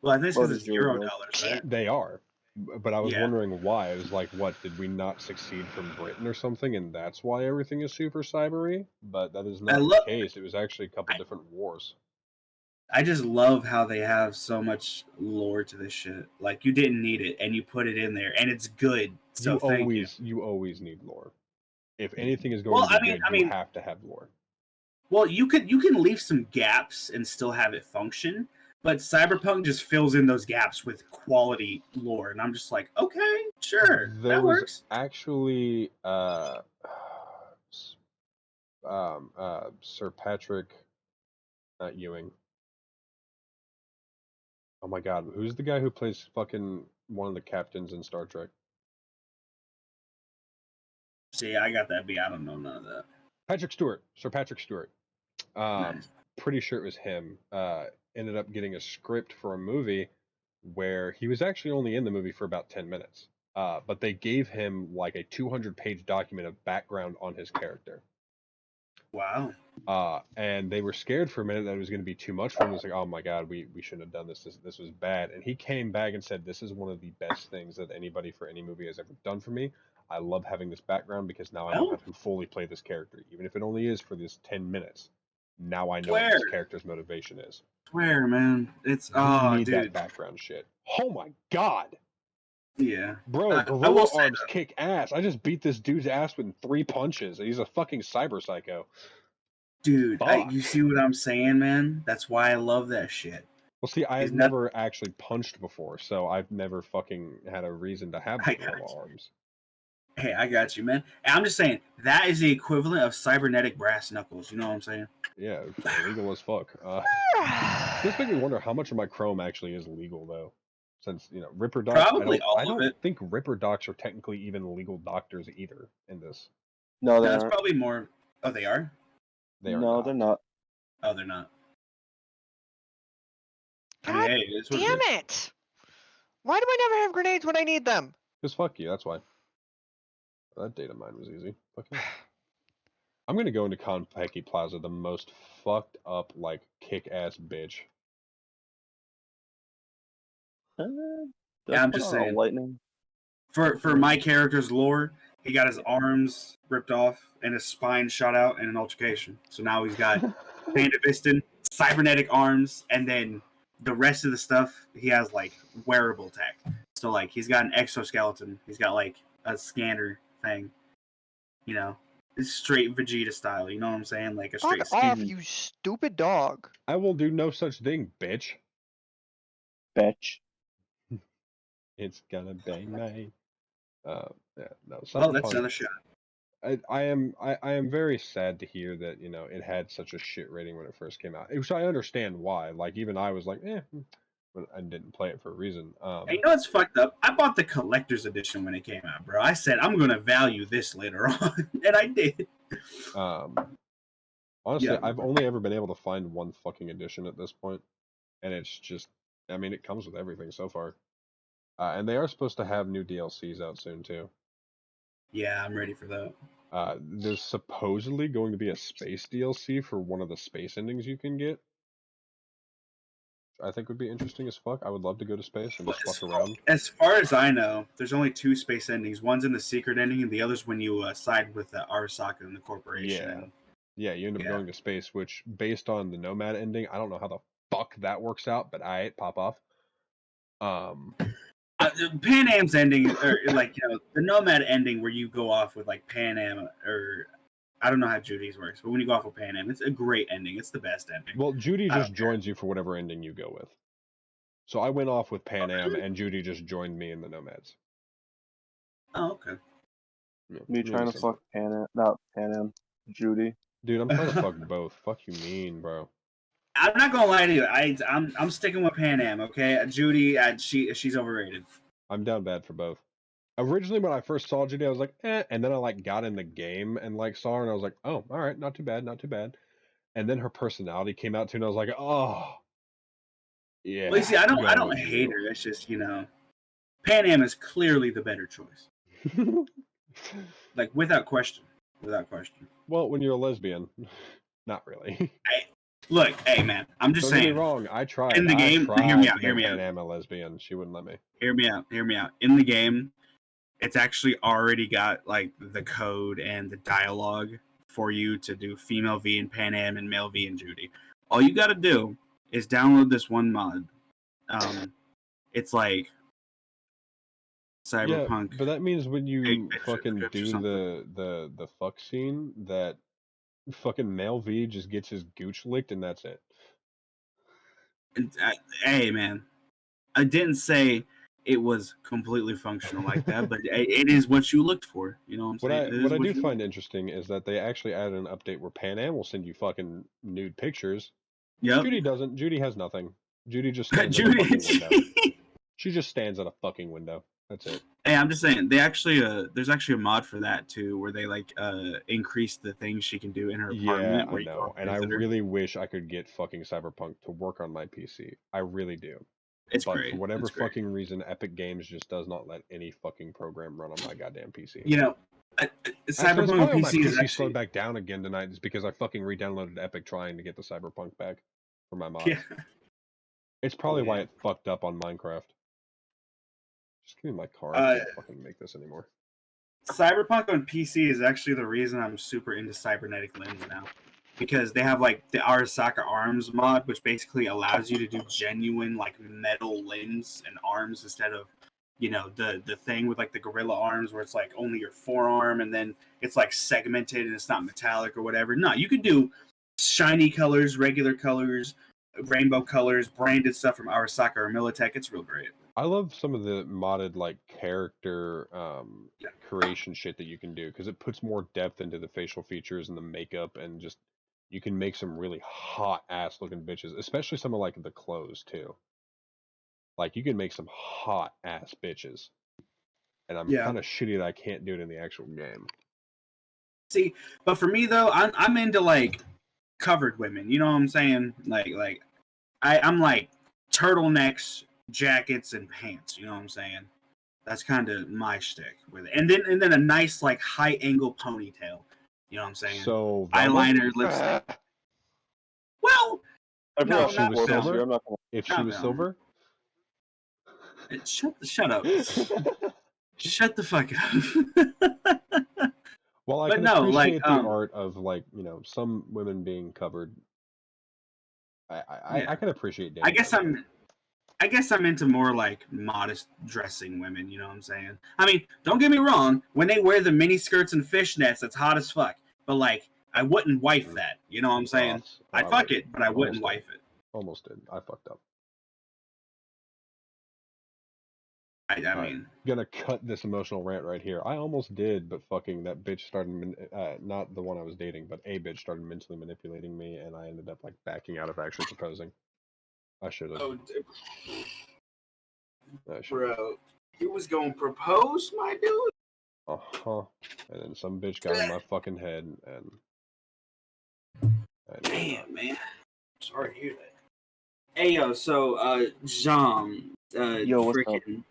Well, I think it's Bro, because just it's $0, euros. right? They are, but I was Yeah. wondering why. I was like, what, did we not succeed from Britain or something, and that's why everything is super cybery? But that is not the case. It was actually a couple different wars. I just love how they have so much lore to this shit. Like, you didn't need it, and you put it in there, and it's good. So thank you. You always need lore. If anything is going Well, to be good, you have to have lore. Well, you can leave some gaps and still have it function, but Cyberpunk just fills in those gaps with quality lore, and I'm just like, okay, sure, There that was works. actually Sir Patrick, not Ewing. Oh my God, who's the guy who plays fucking one of the captains in Star Trek? See, I got that B. I don't know none of that. Patrick Stewart, Sir Patrick Stewart. Nice. Pretty sure it was him. Ended up getting a script for a movie where he was actually only in the movie for about 10 minutes. But they gave him like a 200-page document of background on his character. Wow. And they were scared for a minute that it was going to be too much for him. It was like, oh my God, we shouldn't have done this. This was bad. And he came back and said, this is one of the best things that anybody for any movie has ever done for me. I love having this background because now I know how to fully play this character, even if it only is for this 10 minutes. Now I know what this character's motivation is. Swear, man. It's You need dude. that background shit. Oh my God. Yeah. Bro, gorilla arms kick ass. I just beat this dude's ass with 3 punches. He's a fucking cyber psycho. Dude, you see what I'm saying, man? That's why I love that shit. Well, see, He's I've not. never actually punched before, so I've never fucking had a reason to have I the got gorilla you. arms. Hey, I got you, man. And I'm just saying that is the equivalent of cybernetic brass knuckles. You know what I'm saying? Yeah, illegal as fuck. This makes me wonder how much of my Chrome actually is legal though, since Ripper docs. Probably I all of don't it. think Ripper docs are technically even legal doctors either in this. No, they No, it's aren't. probably more. Oh, they are. They are No, not. they're not. Oh, they're not. I mean, God hey, it's what damn it is. it! Why do I never have grenades when I need them? Because fuck you. That's why. That data mine was easy. Fuck you. I'm gonna go into Konpeki Plaza, the most fucked up, like, kick-ass bitch. Yeah, I'm Put just on a saying. lightning. For my character's lore, he got his arms ripped off and his spine shot out in an altercation. So now he's got Vandervisten, cybernetic arms, and then the rest of the stuff he has like wearable tech. So like he's got an exoskeleton, he's got like a scanner thing, you know, it's straight Vegeta style. You know what I'm saying? Like a Fuck straight off, skin. you stupid dog. I will do no such thing, bitch. Bitch. It's gonna bang me. Yeah, no. Oh, that's Cyberpunk. another shot. I am very sad to hear that it had such a shit rating when it first came out. Which I understand why. Like even I was like, but I didn't play it for a reason. And you know what's fucked up? I bought the collector's edition when it came out, bro. I said I'm gonna value this later on, and I did. Honestly, Yeah. I've only ever been able to find one fucking edition at this point, and it's just, I mean, it comes with everything so far. And they are supposed to have new DLCs out soon too. Yeah, I'm ready for that. There's supposedly going to be a space DLC for one of the space endings you can get. I think would be interesting as fuck. I would love to go to space and just fuck around. As far as I know, there's only 2 space endings. One's in the secret ending, and the other's when you side with Arasaka and the corporation. Yeah, you end up going to space, which, based on the Nomad ending, I don't know how the fuck that works out, but pop off. Pan Am's ending, or like the Nomad ending, where you go off with like Pan Am, or I don't know how Judy's works, but when you go off with Pan Am, it's a great ending. It's the best ending. Well, Judy just joins you for whatever ending you go with. So I went off with Pan Am, and Judy just joined me in the Nomads. Oh, okay. Yeah, Me trying to fuck not Pan Am, Judy. Dude, I'm trying to fuck both. Fuck you mean, bro. I'm not gonna lie to you. I'm sticking with Pan Am. Okay, Judy, she's overrated. I'm down bad for both. Originally, when I first saw Judy, I was like, and then I like got in the game and like saw her, and I was like, oh, all right, not too bad, not too bad. And then her personality came out too, and I was like, oh, yeah. Well, you see, I don't hate her. It's just Pan Am is clearly the better choice. Like without question. Well, when you're a lesbian, not really. Look, hey man, I'm just saying. Don't get me wrong. I tried. In the game, hear me out. Pan Am a lesbian. She wouldn't let me. Hear me out. In the game, it's actually already got like the code and the dialogue for you to do female V in Pan Am and male V in Judy. All you got to do is download this one mod. It's like Cyberpunk. Yeah, but that means when you fucking do something. the fuck scene, that fucking male V just gets his gooch licked and that's it. Hey man, I didn't say it was completely functional like that, but it is what you looked for. You know what I'm saying? What I do find interesting is that they actually added an update where Pan Am will send you fucking nude pictures. Yep. Judy doesn't. Judy has nothing. Judy just stands at a fucking window. She just stands at a fucking window. That's it. Hey, I'm just saying, they actually there's actually a mod for that too, where they like increase the things she can do in her apartment. Yeah, I know, and I really wish I could get fucking Cyberpunk to work on my PC. I really do. It's but great. For whatever fucking reason, Epic Games just does not let any fucking program run on my goddamn PC. Cyberpunk on PC is actually slowed back down again tonight is because I fucking re-downloaded Epic trying to get the Cyberpunk back for my mods. Yeah. It's probably why it fucked up on Minecraft. Just give me my car. I can't fucking make this anymore. Cyberpunk on PC is actually the reason I'm super into cybernetic limbs now. Because they have like the Arasaka arms mod, which basically allows you to do genuine like metal limbs and arms instead of the thing with like the gorilla arms where it's like only your forearm and then it's like segmented and it's not metallic or whatever. No, you could do shiny colors, regular colors, rainbow colors, branded stuff from Arasaka or Militech. It's real great. I love some of the modded like character Yeah. creation shit that you can do because it puts more depth into the facial features and the makeup and just you can make some really hot ass looking bitches, especially some of like the clothes too. Like you can make some hot ass bitches, and I'm Yeah. kind of shitty that I can't do it in the actual game. See, but for me though, I'm into like covered women. You know what I'm saying? Like I'm like turtlenecks, jackets, and pants. You know what I'm saying? That's kind of my shtick with it. And then a nice like high angle ponytail. You know what I'm saying? So Velma, Eyeliner, lipstick. Well, I No, forgot if she not was Warfare silver, here, I'm not if she Not was Velma. silver, shut up. gonna. Shut the fuck up. well, I But can no, like, appreciate the art of like some women being covered. I yeah. can appreciate I dating. guess I'm into more like modest dressing women, you know what I'm saying? I mean, don't get me wrong, when they wear the mini skirts and fishnets, that's hot as fuck. But like, I wouldn't wife that, you know what I'm saying? Ross. Oh, I'd I fuck like it, but I wouldn't wife it. Almost did. I fucked up. I Alright, mean, gonna cut this emotional rant right here. I almost did, but fucking that bitch started, not the one I was dating, but a bitch started mentally manipulating me, and I ended up like backing out of actually proposing. I should have. bro, you was gonna propose, my dude? Uh-huh. And then some bitch got in my fucking head, and Damn, man. Sorry to hear that. Hey, yo, so, Jean, Yo, what's up? freaking,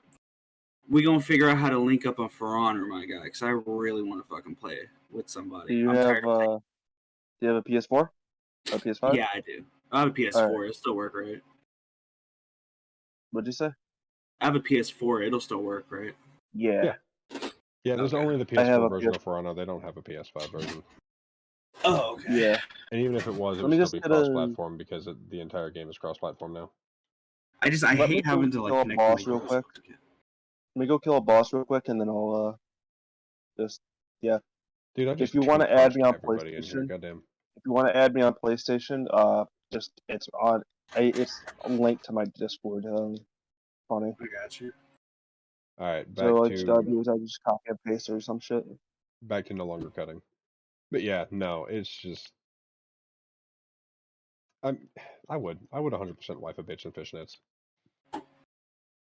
we gonna figure out how to link up on For Honor, my guy, because I really want to fucking play it with somebody. Do you I'm have tired of do you have a PS4? A PS5? Yeah, I do. I have a PS4. Alright. It'll still work, right? What'd you say? I have a PS4. It'll still work, right? Yeah. yeah, there's Okay. only the I have PS4 a version PS4. of For Honor. They don't have a PS5 version. Oh, okay. Yeah. And even if it was, it Let would me still just be get a. cross-platform because the entire game is cross-platform now. I Let me hate go having to like kill a connect my boss real quick. girls. Let me go kill a boss real quick, and then I'll just yeah. Dude, I just If you want two to add punched me on everybody in here. PlayStation, Goddamn. if you want to add me on PlayStation, just it's on. It's linked to my Discord. Funny. I got you. All right, So what I do is I just copy and paste or some shit. back to no longer cutting. But yeah, no, it's just I would 100% wife a bitch in fishnets.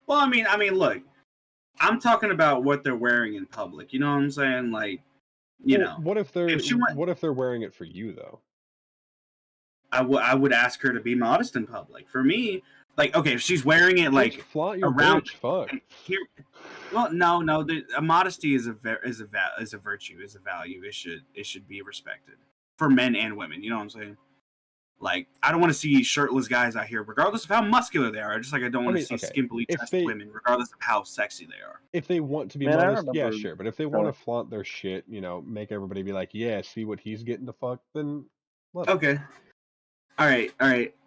Well, I mean, look, I'm talking about what they're wearing in public. You know what I'm saying? Like, you know, What if they're if she went, what if they're wearing it for you though? I would ask her to be modest in public. For me, like, okay, if she's wearing it like Just flaunt your around bitch. Fuck. here. Well, no, a modesty is a virtue, is a value. It should be respected for men and women. You know what I'm saying? Like, I don't want to see shirtless guys out here, regardless of how muscular they are. Just like I don't want to see skimpily dressed women, regardless of how sexy they are. If they want to be Man, I modest, yeah, remember- sure. But if they want to flaunt their shit, make everybody be like, yeah, see what he's getting to fuck, then let 'em. Okay. All right.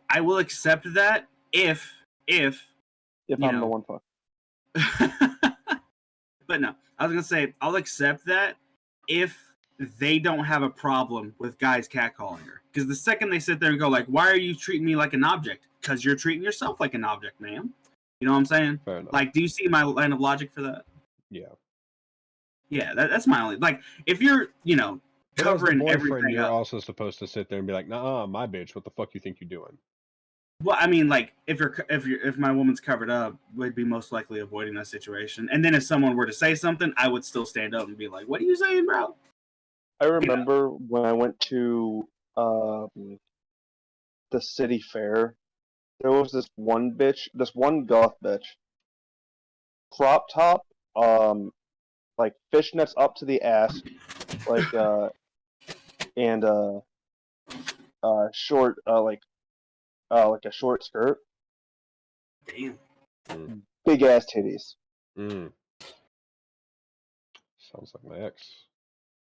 I will accept that if I'm know. the one fuck. But no, I was gonna say I'll accept that if they don't have a problem with guys catcalling her. Because the second they sit there and go like, "Why are you treating me like an object?" Because you're treating yourself like an object, ma'am. You know what I'm saying? Fair enough. Like, do you see my line of logic for that? Yeah. Yeah, that's my only like. If you're, But covering as the boyfriend, everything you're up. also supposed to sit there and be like, "Nah, my bitch. What the fuck you think you're doing?" Well, I mean, like, if my woman's covered up, we'd be most likely avoiding that situation. And then if someone were to say something, I would still stand up and be like, "What are you saying, bro?" I remember when I went to the city fair. There was this one goth bitch, crop top, like fishnets up to the ass, like and short, like a short skirt, Damn. big ass titties. Sounds like my ex.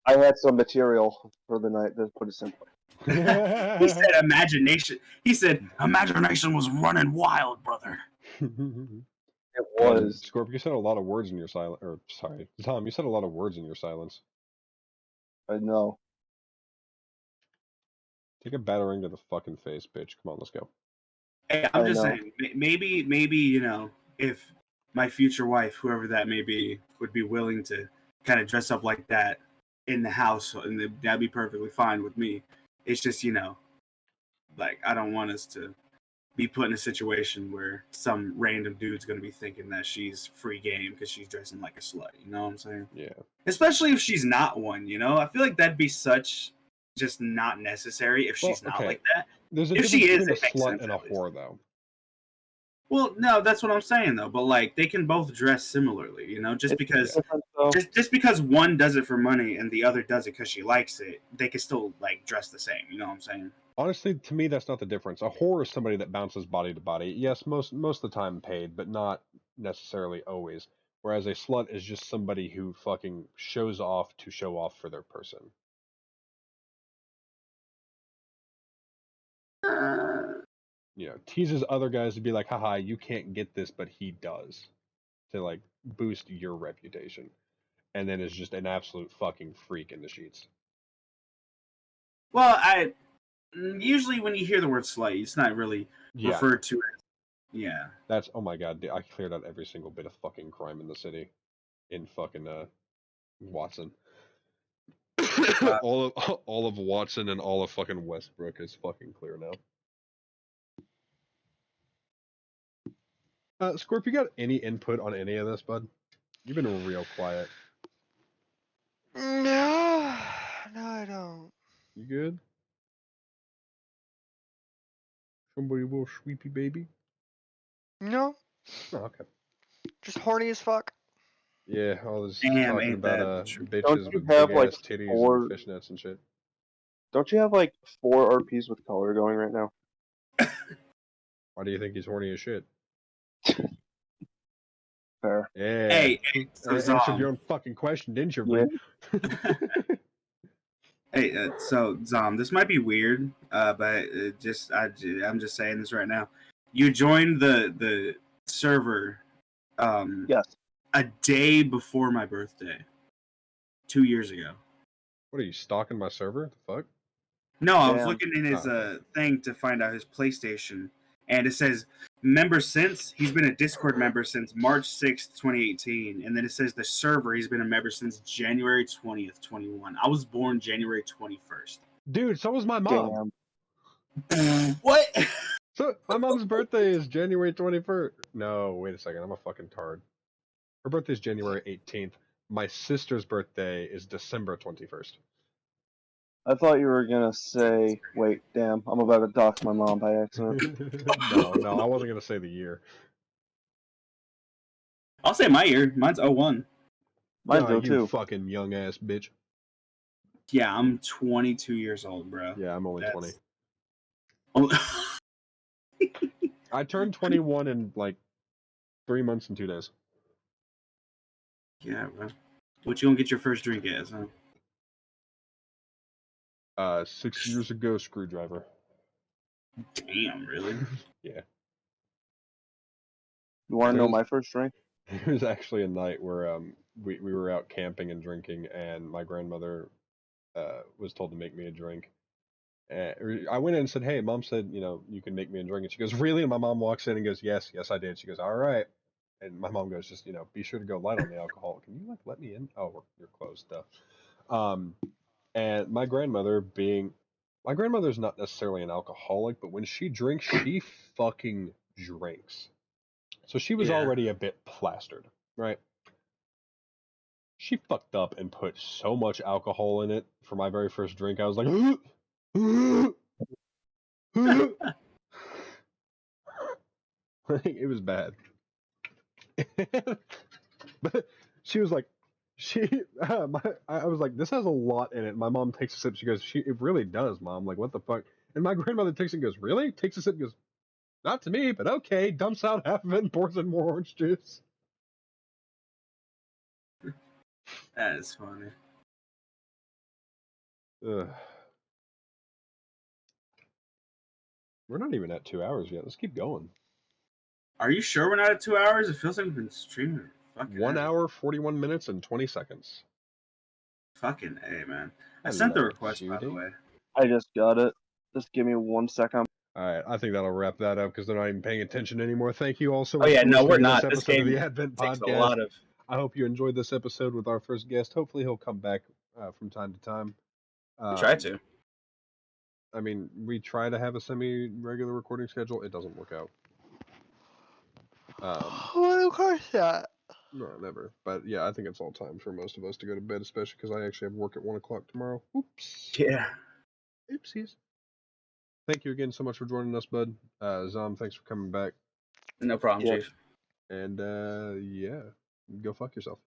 I had some material for the night, to put it simply. He said imagination. He said imagination was running wild, brother. It was. Scorp, you said a lot of words in your silence. Or sorry, Tom, you said a lot of words in your silence. I know. Take a battering to the fucking face, bitch. Come on, let's go. Hey, I'm I just know. saying, maybe you know, if my future wife, whoever that may be, would be willing to kind of dress up like that in the house, and that'd be perfectly fine with me. It's just, you know, like I don't want us to be put in a situation where some random dude's gonna be thinking that she's free game because she's dressing like a slut. You know what I'm saying? Yeah. Especially if she's not one. You know, I feel like that'd be such just not necessary if Well, she's not okay. like that. There's a If difference she is, between a it makes slut sense, and a at least. whore, though. Well, no, that's what I'm saying though. But like, they can both dress similarly, you know. Just It's because, different, though. just because one does it for money and the other does it because she likes it, they can still like dress the same. You know what I'm saying? Honestly, to me, that's not the difference. A whore is somebody that bounces body to body. Yes, most of the time paid, but not necessarily always. Whereas a slut is just somebody who fucking shows off to show off for their person. You know, teases other guys to be like, haha, you can't get this, but he does. To like boost your reputation. And then is just an absolute fucking freak in the sheets. Well, I usually when you hear the word slut, it's not really Yeah. referred to as. Yeah. That's, oh my god, I cleared out every single bit of fucking crime in the city. In fucking, Watson. all of Watson and all of fucking Westbrook is fucking clear now. Scorp, you got any input on any of this, bud? You've been real quiet. No, no, I don't. You good? Somebody will sweepy baby? No, Oh, okay. just horny as fuck. Yeah, all this Damn, talking ain't about that the truth. bitches Don't you with have, big like, ass titties 4 and fishnets and shit. Don't you have like 4 RPs with color going right now? Why do you think he's horny as shit? Fair. Yeah. Hey, so Answered your Zom. own fucking question, didn't you, Yeah. Bree? Hey, so Zom, this might be weird, but I'm just saying this right now. You joined the server Yes. a day before my birthday, 2 years ago. What are you, stalking my server? The fuck? No, I was Damn. looking in his Oh, okay. thing to find out his PlayStation, and it says member since. He's been a Discord member since March 6th, 2018, and then it says the server he's been a member since January 20th, 21. I was born January 21st. Dude, so was my mom. Damn. What? So my mom's birthday is January 21st. No, wait a second, I'm a fucking tard. Her birthday is January 18th. My sister's birthday is December 21st. I thought you were gonna say, wait, damn, I'm about to dox my mom by accident. No, I wasn't gonna say the year. I'll say my year. Mine's 01. Mine's Nah, you 02. fucking young ass bitch. Yeah, I'm 22 years old, bro. Yeah, I'm only 20. Oh, I turned 21 in like 3 months and 2 days. yeah, bro. What you gonna get your first drink as, huh? 6 years ago, screwdriver. Damn, really? Yeah. You wanna know There's- my first drink? There was actually a night where we were out camping and drinking, and my grandmother was told to make me a drink. I went in and said, "Hey, Mom said, you know, you can make me a drink." And she goes, "Really?" And my mom walks in and goes, "Yes, I did." She goes, "All right." And my mom goes, "Just, you know, be sure to go light on the alcohol. Can you like let me in?" Oh, you're closed, duh. And my grandmother's not necessarily an alcoholic, but when she drinks, she fucking drinks. So she was Yeah. already a bit plastered, right? She fucked up and put so much alcohol in it for my very first drink. I was like, it was bad. But she was like, I was like, this has a lot in it. My mom takes a sip. She goes, it really does, Mom. Like, what the fuck? And my grandmother takes it and goes, really? Takes a sip and goes, not to me, but okay. Dumps out half of it and pours in more orange juice. That is funny. Ugh. We're not even at 2 hours yet. Let's keep going. Are you sure we're not at 2 hours? It feels like we've been streaming. 1 hour, 41 minutes, and 20 seconds. Fucking A, man. I sent the Hello, request, by the cutie. way. I just got it. Just give me 1 second. All right, I think that'll wrap that up because they're not even paying attention anymore. Thank you all so Oh much yeah, for no, we're listening to this not. This episode of game the Advent takes a Podcast. lot of. I hope you enjoyed this episode with our first guest. Hopefully, he'll come back from time to time. Try to. I mean, we try to have a semi-regular recording schedule. It doesn't work out. Well, of course not. No, never. But yeah, I think it's all time for most of us to go to bed, especially because I actually have work at 1 o'clock tomorrow. Oops. Yeah. Oopsies. Thank you again so much for joining us, bud. Zom, thanks for coming back. No problem, Yep. Chief. And yeah, go fuck yourself.